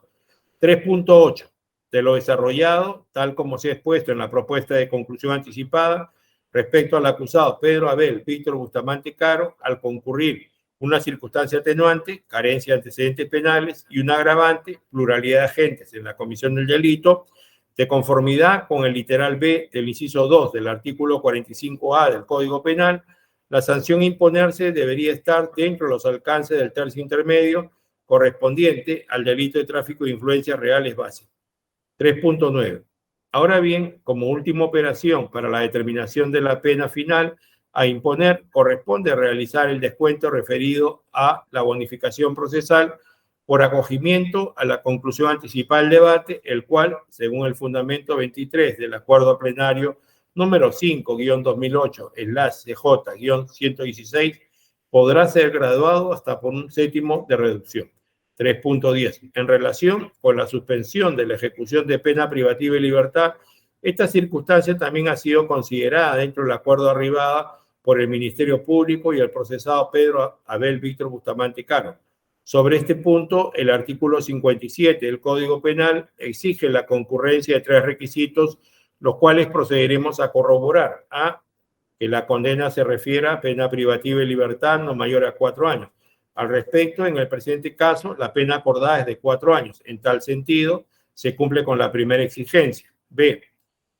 3.8. De lo desarrollado, tal como se ha expuesto en la propuesta de conclusión anticipada, respecto al acusado Pedro Abel Víctor Bustamante Caro, al concurrir una circunstancia atenuante, carencia de antecedentes penales, y una agravante, pluralidad de agentes en la comisión del delito, De conformidad con el literal B del inciso 2 del artículo 45A del Código Penal, la sanción a imponerse debería estar dentro de los alcances del tercio intermedio correspondiente al delito de tráfico de influencias reales básicas. 3.9. Ahora bien, como última operación para la determinación de la pena final a imponer, corresponde realizar el descuento referido a la bonificación procesal por acogimiento a la conclusión anticipada del debate, el cual, según el fundamento 23 del acuerdo plenario número 5-2008/CJ-116, podrá ser graduado hasta por un séptimo de reducción. 3.10. En relación con la suspensión de la ejecución de pena privativa de libertad, esta circunstancia también ha sido considerada dentro del acuerdo arribado por el Ministerio Público y el procesado Pedro Abel Víctor Bustamante Caro. Sobre este punto, el artículo 57 del Código Penal exige la concurrencia de 3 requisitos, los cuales procederemos a corroborar. A, que la condena se refiera a pena privativa de libertad no mayor a 4 años. Al respecto, en el presente caso, la pena acordada es de 4 años. En tal sentido, se cumple con la primera exigencia. B,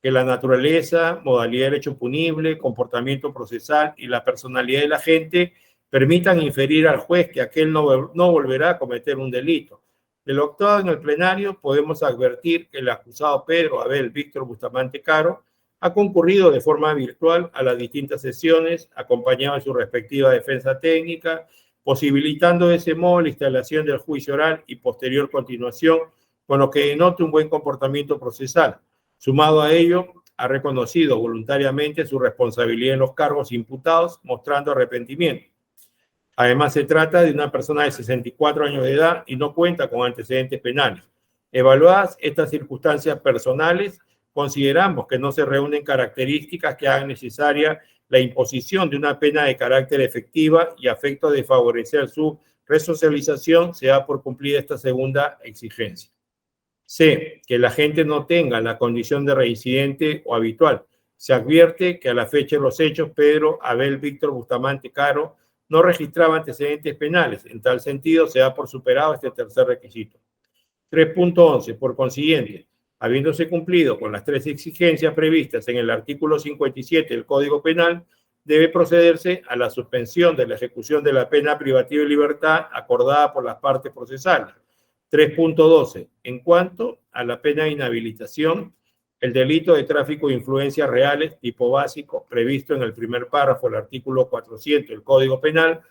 que la naturaleza, modalidad del hecho punible, comportamiento procesal y la personalidad del agente permitan inferir al juez que aquel no volverá a cometer un delito. De lo actuado en el plenario, podemos advertir que el acusado Pedro Abel Víctor Bustamante Caro ha concurrido de forma virtual a las distintas sesiones, acompañado de su respectiva defensa técnica, posibilitando de ese modo la instalación del juicio oral y posterior continuación, con lo que denota un buen comportamiento procesal. Sumado a ello, ha reconocido voluntariamente su responsabilidad en los cargos imputados, mostrando arrepentimiento. Además, se trata de una persona de 64 años de edad y no cuenta con antecedentes penales. Evaluadas estas circunstancias personales, consideramos que no se reúnen características que hagan necesaria la imposición de una pena de carácter efectiva y a efecto de favorecer su resocialización, se da por cumplida esta segunda exigencia. C, que la gente no tenga la condición de reincidente o habitual. Se advierte que a la fecha de los hechos, Pedro Abel Víctor Bustamante Caro no registraba antecedentes penales. En tal sentido, se da por superado este tercer requisito. 3.11. Por consiguiente, habiéndose cumplido con las 3 exigencias previstas en el artículo 57 del Código Penal, debe procederse a la suspensión de la ejecución de la pena privativa de libertad acordada por las partes procesales. 3.12. En cuanto a la pena de inhabilitación, el delito de tráfico de influencias reales, tipo básico, previsto en el primer párrafo del artículo 400 del Código Penal,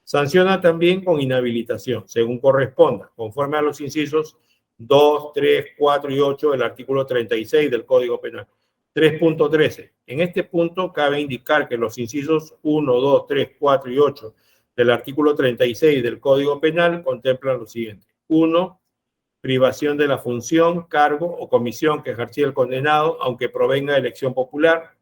sanciona también con inhabilitación, según corresponda, conforme a los incisos 2, 3, 4 y 8 del artículo 36 del Código Penal. 3.13. En este punto cabe indicar que los incisos 1, 2, 3, 4 y 8 del artículo 36 del Código Penal contemplan lo siguiente. 1. Privación de la función, cargo o comisión que ejercía el condenado, aunque provenga de elección popular.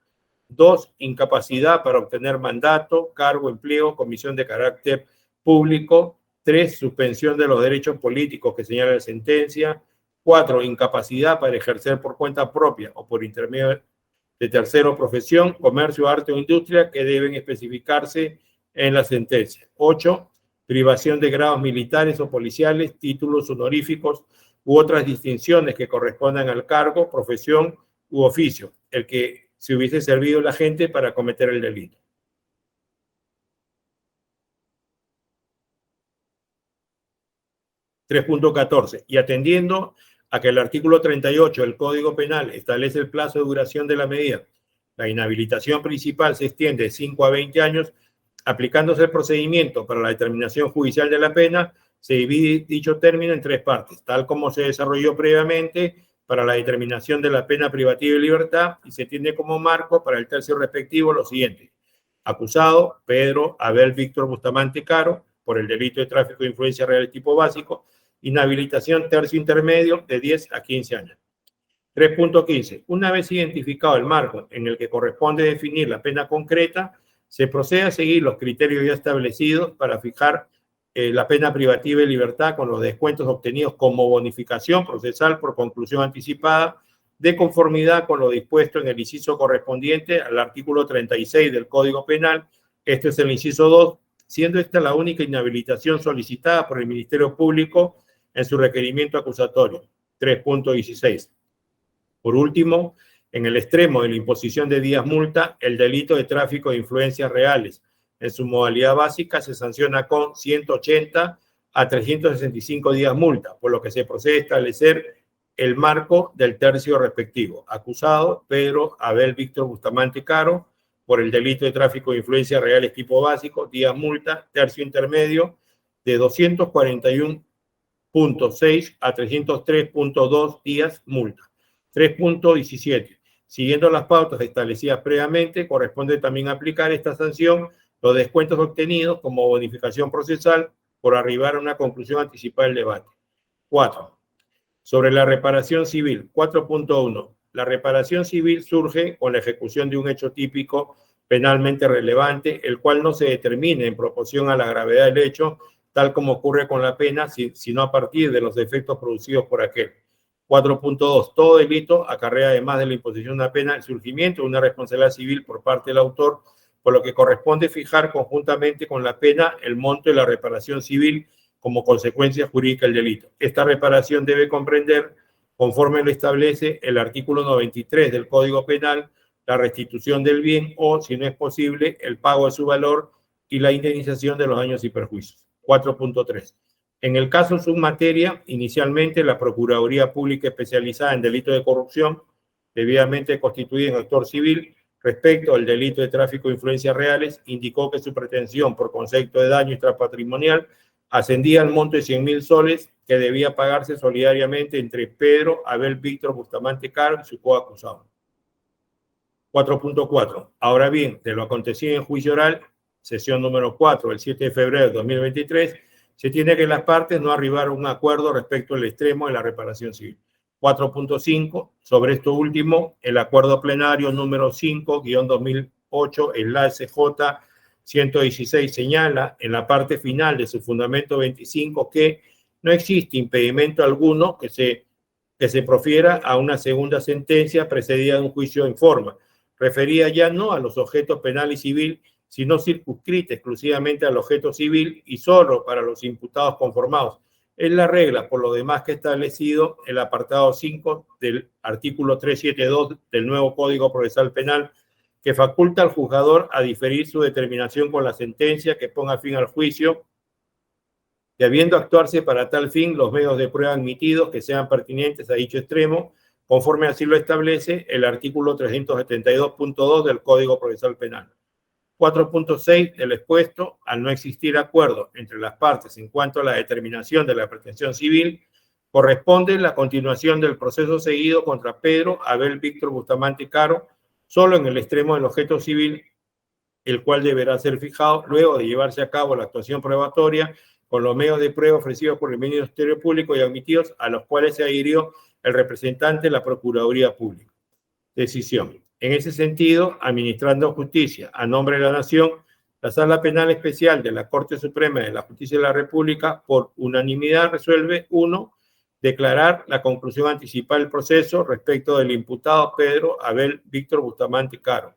2. Incapacidad para obtener mandato, cargo, empleo, comisión de carácter público. 3. Suspensión de los derechos políticos que señala la sentencia. 4. Incapacidad para ejercer por cuenta propia o por intermedio de tercero profesión, comercio, arte o industria que deben especificarse en la sentencia. 8. Privación de grados militares o policiales, títulos honoríficos u otras distinciones que correspondan al cargo, profesión u oficio, el que se hubiese servido la gente para cometer el delito. (3.14) Y atendiendo a que el artículo 38 del Código Penal establece el plazo de duración de la medida, la inhabilitación principal se extiende de 5 a 20 años, aplicándose el procedimiento para la determinación judicial de la pena, se divide dicho término en 3 partes, tal como se desarrolló previamente para la determinación de la pena privativa de libertad, y se tiene como marco para el tercio respectivo lo siguiente. Acusado, Pedro Abel Víctor Bustamante Caro, por el delito de tráfico de influencia real tipo básico, inhabilitación tercio intermedio de 10 a 15 años. 3.15. Una vez identificado el marco en el que corresponde definir la pena concreta, se procede a seguir los criterios ya establecidos para fijar la pena privativa de libertad con los descuentos obtenidos como bonificación procesal por conclusión anticipada, de conformidad con lo dispuesto en el inciso correspondiente al artículo 36 del Código Penal. Este es el inciso 2, siendo esta la única inhabilitación solicitada por el Ministerio Público en su requerimiento acusatorio. 3.16. Por último, en el extremo de la imposición de días multa, el delito de tráfico de influencias reales, en su modalidad básica, se sanciona con 180 a 365 días multa, por lo que se procede a establecer el marco del tercio respectivo. Acusado, Pedro Abel Víctor Bustamante Caro, por el delito de tráfico de influencias reales tipo básico, días multa, tercio intermedio, de 241.6 a 303.2 días multa. 3.17. Siguiendo las pautas establecidas previamente, corresponde también aplicar esta sanción los descuentos obtenidos como bonificación procesal por arribar a una conclusión anticipada del debate. 4. Sobre la reparación civil. 4.1. La reparación civil surge con la ejecución de un hecho típico penalmente relevante, el cual no se determina en proporción a la gravedad del hecho, tal como ocurre con la pena, sino a partir de los efectos producidos por aquel. 4.2. Todo delito acarrea, además de la imposición de una pena, el surgimiento de una responsabilidad civil por parte del autor, por lo que corresponde fijar conjuntamente con la pena el monto de la reparación civil como consecuencia jurídica del delito. Esta reparación debe comprender, conforme lo establece el artículo 93 del Código Penal, la restitución del bien o, si no es posible, el pago de su valor y la indemnización de los daños y perjuicios. 4.3. En el caso submateria, inicialmente la Procuraduría Pública Especializada en Delitos de Corrupción, debidamente constituida en actor civil, respecto al delito de tráfico de influencias reales, indicó que su pretensión por concepto de daño extrapatrimonial ascendía al monto de 100.000 soles que debía pagarse solidariamente entre Pedro Abel Víctor Bustamante Caro y su coacusado. 4.4. Ahora bien, de lo acontecido en juicio oral, sesión número 4, el 7 de febrero de 2023, se tiene que las partes no arribaron a un acuerdo respecto al extremo de la reparación civil. 4.5. Sobre esto último, el acuerdo plenario número 5-2008, el ASJ 116, señala en la parte final de su fundamento 25 que no existe impedimento alguno que se profiera a una segunda sentencia precedida de un juicio en forma, referida ya no a los objetos penal y civil, sino circunscrita exclusivamente al objeto civil y solo para los imputados conformados. Es la regla, por lo demás, que ha establecido el apartado 5 del artículo 372 del nuevo Código Procesal Penal, que faculta al juzgador a diferir su determinación con la sentencia que ponga fin al juicio, y habiendo actuarse para tal fin los medios de prueba admitidos que sean pertinentes a dicho extremo, conforme así lo establece el artículo 372.2 del Código Procesal Penal. 4.6 del expuesto, al no existir acuerdo entre las partes en cuanto a la determinación de la pretensión civil, corresponde la continuación del proceso seguido contra Pedro Abel Víctor Bustamante Caro, solo en el extremo del objeto civil, el cual deberá ser fijado luego de llevarse a cabo la actuación probatoria con los medios de prueba ofrecidos por el Ministerio Público y admitidos a los cuales se adhirió el representante de la Procuraduría Pública. Decisión. En ese sentido, administrando justicia a nombre de la Nación, la Sala Penal Especial de la Corte Suprema de la Justicia de la República, por unanimidad, resuelve: 1. Declarar la conclusión anticipada del proceso respecto del imputado Pedro Abel Víctor Bustamante Caro.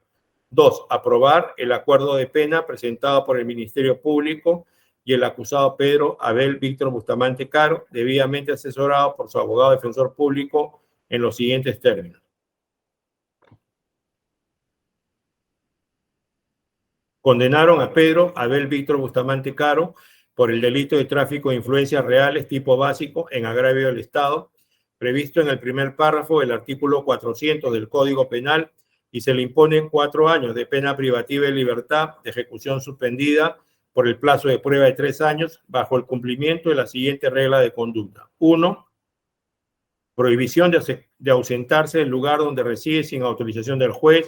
2. Aprobar el acuerdo de pena presentado por el Ministerio Público y el acusado Pedro Abel Víctor Bustamante Caro, debidamente asesorado por su abogado defensor público en los siguientes términos. Condenaron a Pedro Abel Víctor Bustamante Caro por el delito de tráfico de influencias reales tipo básico en agravio del Estado, previsto en el primer párrafo del artículo 400 del Código Penal, y se le imponen 4 años de pena privativa de libertad de ejecución suspendida por el plazo de prueba de 3 años, bajo el cumplimiento de la siguiente regla de conducta. 1. Prohibición de ausentarse del lugar donde reside sin autorización del juez.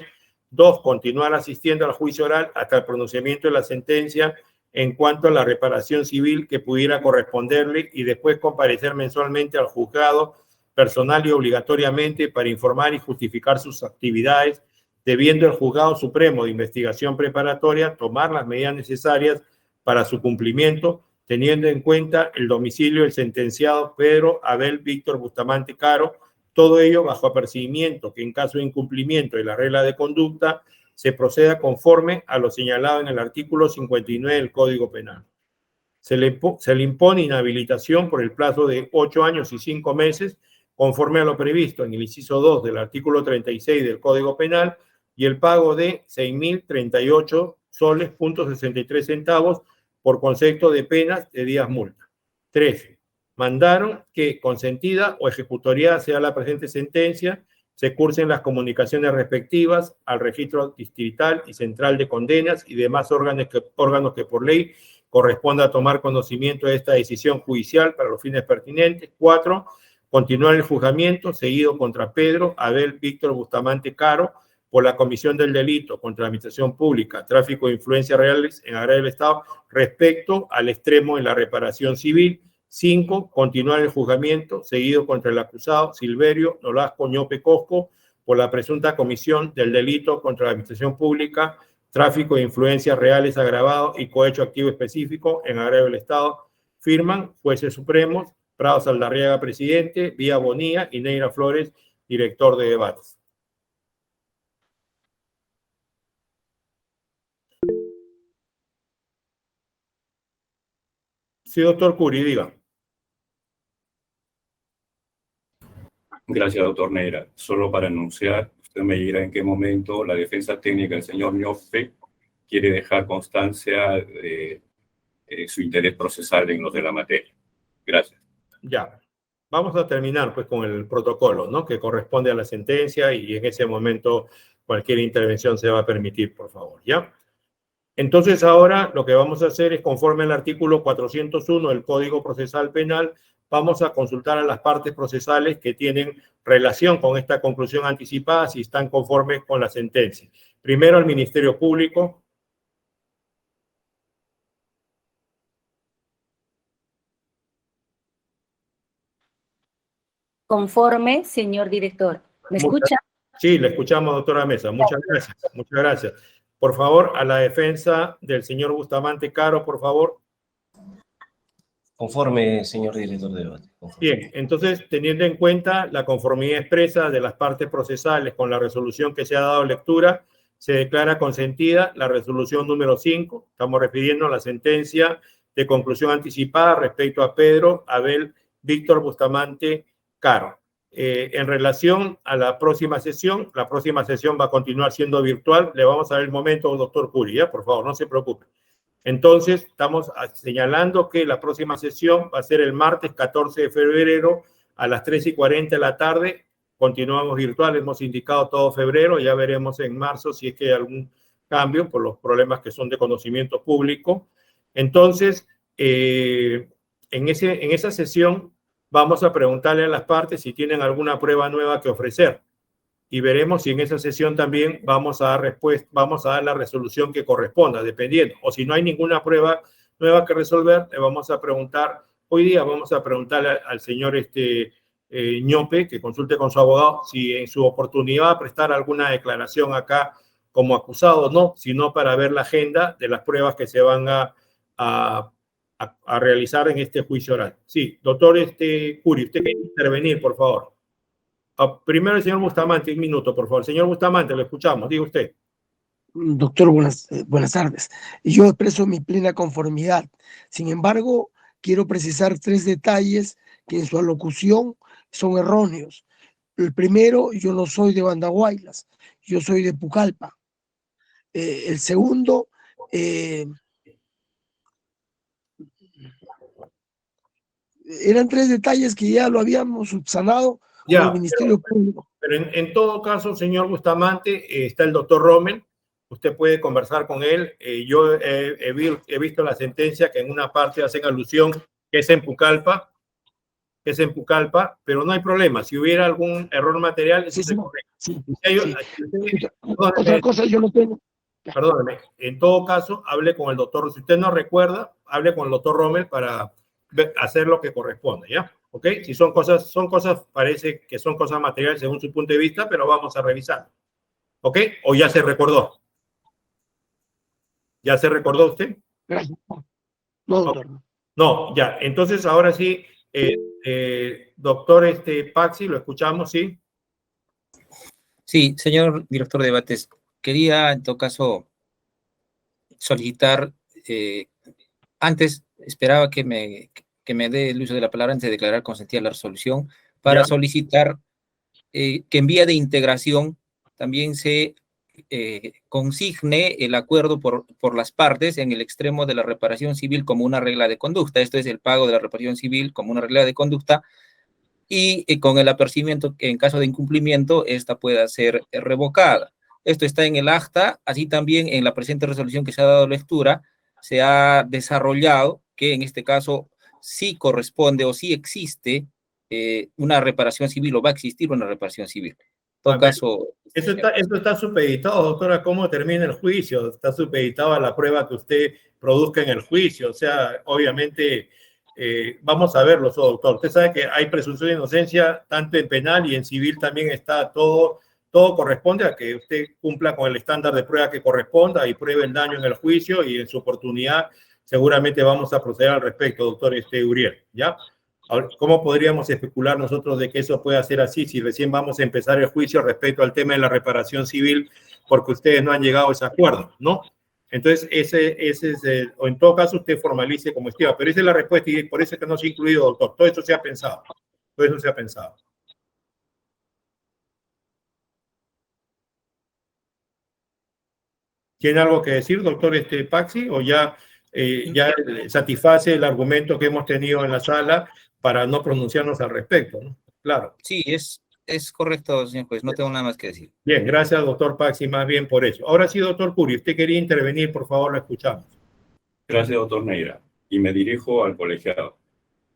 2. Continuar asistiendo al juicio oral hasta el pronunciamiento de la sentencia en cuanto a la reparación civil que pudiera corresponderle, y después comparecer mensualmente al juzgado personal y obligatoriamente para informar y justificar sus actividades, debiendo el Juzgado Supremo de Investigación Preparatoria tomar las medidas necesarias para su cumplimiento, teniendo en cuenta el domicilio del sentenciado Pedro Abel Víctor Bustamante Caro, todo ello bajo apercibimiento que en caso de incumplimiento de la regla de conducta se proceda conforme a lo señalado en el artículo 59 del Código Penal. Se le impone inhabilitación por el plazo de 8 años y 5 meses, conforme a lo previsto en el inciso 2 del artículo 36 del Código Penal, y el pago de 6.038 soles, 63 centavos por concepto de penas de días multa. 13. Mandaron que, consentida o ejecutoriada sea la presente sentencia, se cursen las comunicaciones respectivas al registro distrital y central de condenas y demás órganos que por ley corresponda tomar conocimiento de esta decisión judicial para los fines pertinentes. 4. Continuar el juzgamiento seguido contra Pedro Abel Víctor Bustamante Caro por la comisión del delito contra la administración pública, tráfico de influencias reales en agravio del Estado respecto al extremo en la reparación civil. 5. Continuar el juzgamiento seguido contra el acusado Silverio Nolasco Ñope Cosco por la presunta comisión del delito contra la administración pública, tráfico de influencias reales agravado y cohecho activo específico en agravio del Estado. Firman jueces supremos Prado Saldarriaga, presidente, Vía Bonilla y Neira Flores, director de debates. Sí, doctor Curi, diga. Gracias, doctor Neira. Solo para anunciar, usted me dirá en qué momento la defensa técnica del señor Ñope quiere dejar constancia de su interés procesal en los de la materia. Gracias. Ya. Vamos a terminar pues con el protocolo, ¿no? Que corresponde a la sentencia, y en ese momento cualquier intervención se va a permitir, por favor, ¿ya? Entonces ahora lo que vamos a hacer es, conforme al artículo 401 del Código Procesal Penal, vamos a consultar a las partes procesales que tienen relación con esta conclusión anticipada si están conformes con la sentencia. Primero al Ministerio Público. Conforme, señor director. ¿Me escucha? Sí, le escuchamos, doctora Mesa. Muchas gracias. Muchas gracias. Por favor, a la defensa del señor Bustamante Caro, por favor. Conforme, señor director de debate. Conforme. Bien, entonces, teniendo en cuenta la conformidad expresa de las partes procesales con la resolución que se ha dado lectura, se declara consentida la resolución número 5. Estamos refiriendo a la sentencia de conclusión anticipada respecto a Pedro Abel Víctor Bustamante Caro. En relación a la próxima sesión va a continuar siendo virtual. Le vamos a dar el momento, doctor Curi, ¿ya? Por favor, no se preocupe. Entonces, estamos señalando que la próxima sesión va a ser el martes 14 de febrero a las 3:40 de la tarde. Continuamos virtual, hemos indicado todo febrero, ya veremos en marzo si es que hay algún cambio por los problemas que son de conocimiento público. Entonces, en esa sesión vamos a preguntarle a las partes si tienen alguna prueba nueva que ofrecer, y veremos si en esa sesión también vamos a dar la resolución que corresponda, dependiendo. O si no hay ninguna prueba nueva que resolver, le vamos a preguntar, hoy día vamos a preguntarle al señor Ñope, que consulte con su abogado, si en su oportunidad va a prestar alguna declaración acá como acusado o no, sino para ver la agenda de las pruebas que se van a realizar en este juicio oral. Sí, doctor Curi, usted quiere intervenir, por favor. Primero el señor Bustamante, un minuto, por favor. Señor Bustamante, lo escuchamos, diga usted. Doctor, buenas tardes. Yo expreso mi plena conformidad. Sin embargo, quiero precisar 3 detalles que en su alocución son erróneos. El primero, yo no soy de Bandahuaylas, yo soy de Pucallpa. El segundo, eran 3 detalles que ya lo habíamos subsanado con el Ministerio Público. Pero en todo caso, señor Bustamante, está el doctor Rommel. Usted puede conversar con él. Yo he visto la sentencia que en una parte hacen alusión que es en Pucallpa, pero no hay problema. Si hubiera algún error material, eso se correcto. Otra cosa yo no tengo. Perdóneme. En todo caso, hable con el doctor. Si usted no recuerda, hable con el doctor Rommel para hacer lo que corresponde, ¿ya? ¿Ok? Si son cosas, parece que son cosas materiales según su punto de vista, pero vamos a revisar. ¿Ok? ¿O ya se recordó? ¿Ya se recordó usted? Gracias. No, doctor. No, ya. Entonces, ahora sí, doctor Paxi, lo escuchamos, ¿sí? Sí, señor director de debates, quería en todo caso solicitar, antes esperaba que me dé el uso de la palabra antes de declarar consentida la resolución, para Ya. solicitar que en vía de integración también se consigne el acuerdo por las partes en el extremo de la reparación civil como una regla de conducta. Esto es el pago de la reparación civil como una regla de conducta, y con el apercibimiento que en caso de incumplimiento esta pueda ser revocada. Esto está en el acta, así también en la presente resolución que se ha dado lectura, se ha desarrollado que en este caso sí corresponde o sí existe una reparación civil, o va a existir una reparación civil. En todo caso... Eso está supeditado, doctora, cómo termina el juicio. Está supeditado a la prueba que usted produzca en el juicio. O sea, obviamente, vamos a verlo, doctor. Usted sabe que hay presunción de inocencia tanto en penal y en civil también está todo corresponde a que usted cumpla con el estándar de prueba que corresponda y pruebe el daño en el juicio, y en su oportunidad seguramente vamos a proceder al respecto, doctor Uriel, ¿ya? Ahora, ¿cómo podríamos especular nosotros de que eso pueda ser así si recién vamos a empezar el juicio respecto al tema de la reparación civil porque ustedes no han llegado a ese acuerdo, ¿no? Entonces, ese es, o en todo caso usted formalice como estima, pero esa es la respuesta y por eso es que no se ha incluido, doctor. Todo eso se ha pensado, todo eso se ha pensado. ¿Tiene algo que decir, doctor Paxi, o ya satisface el argumento que hemos tenido en la sala para no pronunciarnos al respecto, ¿no? Claro. Sí, es correcto, señor juez, no tengo nada más que decir. Bien, gracias, doctor Paxi, más bien por eso. Ahora sí, doctor Curi, usted quería intervenir, por favor, lo escuchamos. Gracias, doctor Neira. Y me dirijo al colegiado.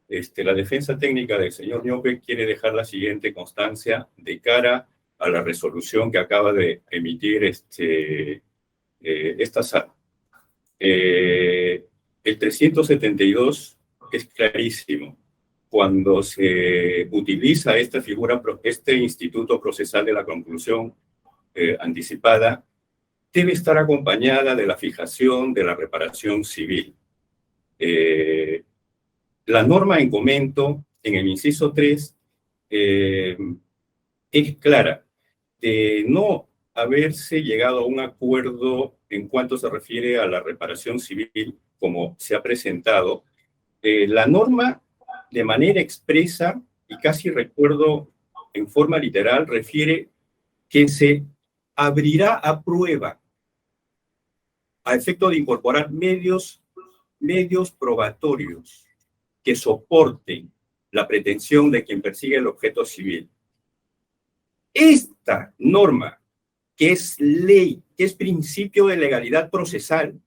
La defensa técnica del señor Ñope quiere dejar la siguiente constancia de cara a la resolución que acaba de emitir esta sala. El 372 es clarísimo. Cuando se utiliza esta figura, este instituto procesal de la conclusión anticipada, debe estar acompañada de la fijación de la reparación civil. La norma en comento, en el inciso 3, es clara. De no haberse llegado a un acuerdo en cuanto se refiere a la reparación civil, como se ha presentado, la norma de manera expresa, y casi recuerdo en forma literal, refiere que se abrirá a prueba a efecto de incorporar medios probatorios que soporten la pretensión de quien persigue el objeto civil. Esta norma, que es ley, que es principio de legalidad procesal,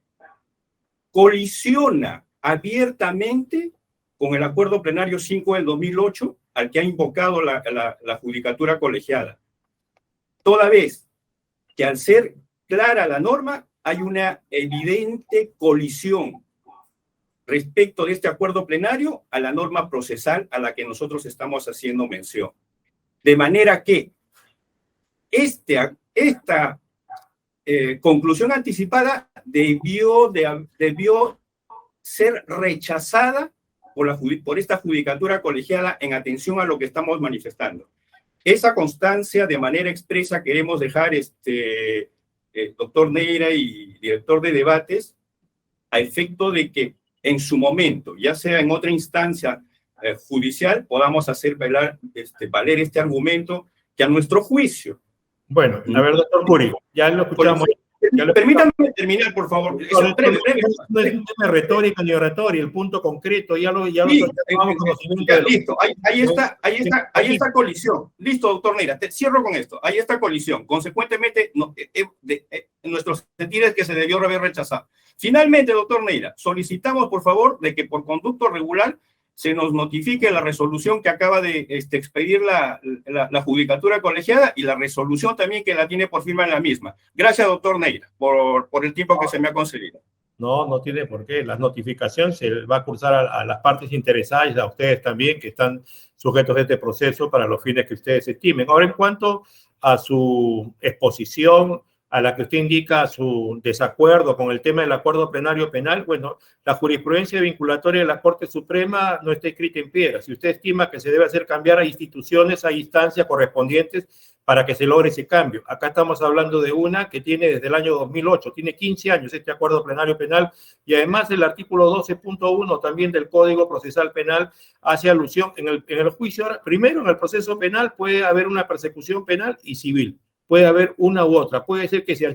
colisiona abiertamente con el acuerdo plenario 5 del 2008 al que ha invocado la judicatura colegiada. Toda vez que al ser clara la norma, hay una evidente colisión respecto de este acuerdo plenario a la norma procesal a la que nosotros estamos haciendo mención. De manera que esta conclusión anticipada debió ser rechazada por esta judicatura colegiada en atención a lo que estamos manifestando. Esa constancia de manera expresa queremos dejar, doctor Neira y director de debates, a efecto de que en su momento, ya sea en otra instancia judicial, podamos hacer valer este argumento que a nuestro juicio. Bueno, a ver, doctor Curi, ya lo escuchamos. Permítanme terminar, por favor. No es un tema de retórica ni oratoria, el punto concreto, listo, ahí está colisión. Listo, doctor Neira, cierro con esto. Ahí está colisión. Consecuentemente, nuestros sentidos que se debió haber rechazado. Finalmente, doctor Neira, solicitamos, por favor, de que por conducto regular se nos notifique la resolución que acaba de expedir la judicatura colegiada y la resolución también que la tiene por firma en la misma. Gracias, doctor Neira, por el tiempo que se me ha concedido. No tiene por qué. La notificación se va a cursar a las partes interesadas y a ustedes también, que están sujetos a este proceso para los fines que ustedes estimen. Ahora, en cuanto a su exposición, a la que usted indica su desacuerdo con el tema del acuerdo plenario penal, bueno, la jurisprudencia vinculatoria de la Corte Suprema no está escrita en piedra. Si usted estima que se debe hacer cambiar a instituciones, a instancias correspondientes para que se logre ese cambio. Acá estamos hablando de una que tiene desde el año 2008, tiene 15 años este acuerdo plenario penal, y además el artículo 12.1 también del Código Procesal Penal hace alusión en el juicio. Primero, en el proceso penal puede haber una persecución penal y civil. Puede haber una u otra. Puede ser que se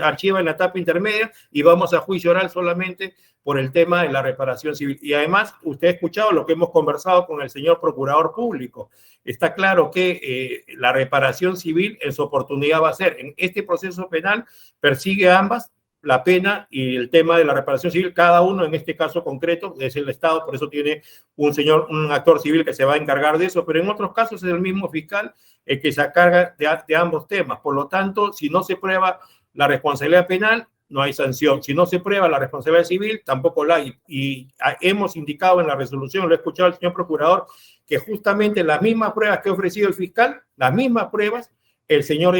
archiva en la etapa intermedia y vamos a juicio oral solamente por el tema de la reparación civil. Y además, usted ha escuchado lo que hemos conversado con el señor Procurador Público. Está claro que la reparación civil en su oportunidad va a ser, en este proceso penal, persigue ambas, la pena y el tema de la reparación civil, cada uno en este caso concreto es el Estado, por eso tiene un actor civil que se va a encargar de eso, pero en otros casos es el mismo fiscal el que se encarga de ambos temas. Por lo tanto, si no se prueba la responsabilidad penal, no hay sanción. Si no se prueba la responsabilidad civil, tampoco la hay. Y hemos indicado en la resolución, lo he escuchado al señor procurador, que justamente las mismas pruebas que ha ofrecido el fiscal, las mismas pruebas, el señor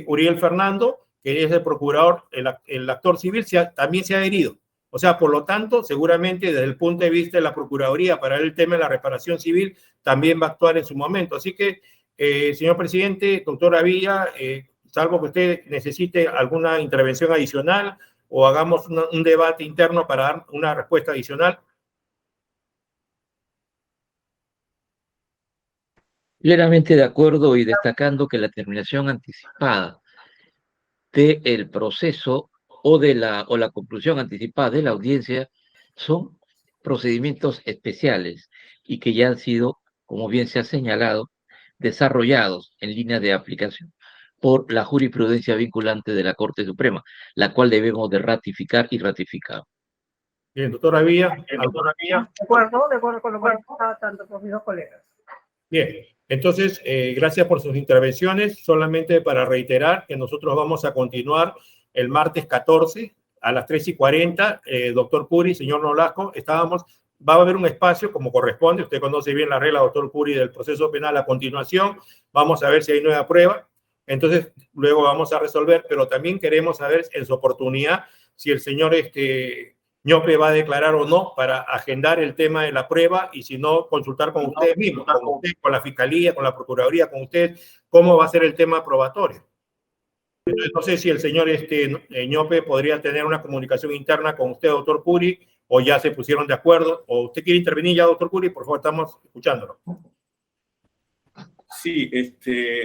Uriel Fernando, que es el procurador, el actor civil, también se ha adherido. O sea, por lo tanto, seguramente desde el punto de vista de la Procuraduría para el tema de la reparación civil, también va a actuar en su momento. Así que, señor presidente, doctora Villa, salvo que usted necesite alguna intervención adicional o hagamos un debate interno para dar una respuesta adicional. Plenamente de acuerdo y destacando que la terminación anticipada del proceso o la conclusión anticipada de la audiencia son procedimientos especiales y que ya han sido, como bien se ha señalado, desarrollados en línea de aplicación por la jurisprudencia vinculante de la Corte Suprema, la cual debemos de ratificar y ratificar. Bien, doctora Villa. De acuerdo con lo que estaba tanto por mis dos colegas. Bien, entonces, gracias por sus intervenciones. Solamente para reiterar que nosotros vamos a continuar el martes 14 a las 3:40. Doctor Puri, señor Nolasco, va a haber un espacio como corresponde. Usted conoce bien la regla, doctor Puri, del proceso penal a continuación. Vamos a ver si hay nueva prueba. Entonces, luego vamos a resolver, pero también queremos saber en su oportunidad si el señor Ñope va a declarar o no para agendar el tema de la prueba y si no, consultar con ustedes mismos, con la Fiscalía, con la Procuraduría, con ustedes, cómo va a ser el tema probatorio. Entonces, no sé si el señor Ñope podría tener una comunicación interna con usted, doctor Puri, o ya se pusieron de acuerdo, o usted quiere intervenir ya, doctor Puri, por favor, estamos escuchándolo. Sí,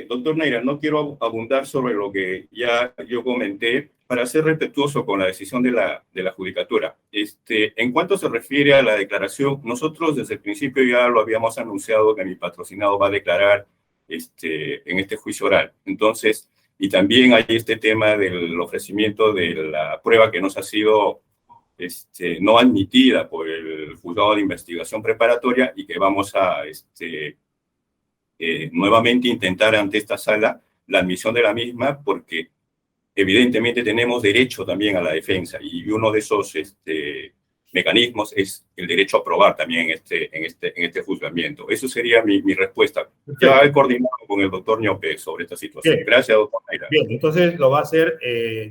doctor Neira, no quiero abundar sobre lo que ya yo comenté para ser respetuoso con la decisión de la Judicatura. En cuanto se refiere a la declaración, nosotros desde el principio ya lo habíamos anunciado que mi patrocinado va a declarar en este juicio oral. Entonces, y también hay este tema del ofrecimiento de la prueba que nos ha sido no admitida por el juzgado de investigación preparatoria y que vamos a nuevamente intentar ante esta sala la admisión de la misma porque evidentemente tenemos derecho también a la defensa y uno de esos mecanismos es el derecho a probar también en este juzgamiento. Eso sería mi respuesta. Ya he coordinado con el doctor Ñope sobre esta situación. Bien. Gracias, doctor Neira. Bien, entonces lo va a hacer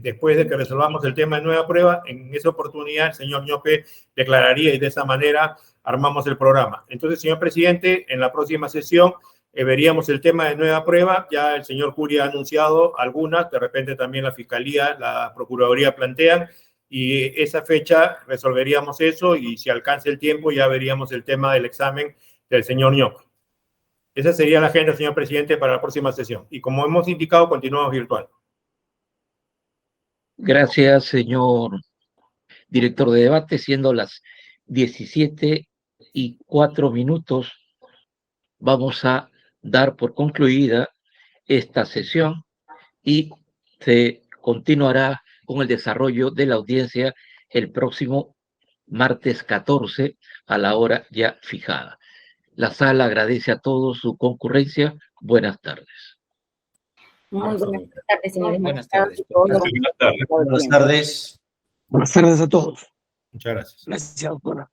después de que resolvamos el tema de nueva prueba. En esa oportunidad el señor Ñope declararía y de esa manera armamos el programa. Entonces, señor presidente, en la próxima sesión veríamos el tema de nueva prueba. Ya el señor Curia ha anunciado algunas, de repente también la Fiscalía, la Procuraduría plantean, y esa fecha resolveríamos eso, y si alcanza el tiempo ya veríamos el tema del examen del señor Ñope. Esa sería la agenda, señor presidente, para la próxima sesión. Y como hemos indicado, continuamos virtual. Gracias, señor director de debate, siendo las 17:04, vamos a dar por concluida esta sesión y se continuará con el desarrollo de la audiencia el próximo martes 14 a la hora ya fijada. La sala agradece a todos su concurrencia. Buenas tardes. Muy buenas tardes, señores. Buenas tardes. Buenas tardes. Buenas tardes a todos. Muchas gracias. Gracias, doctora.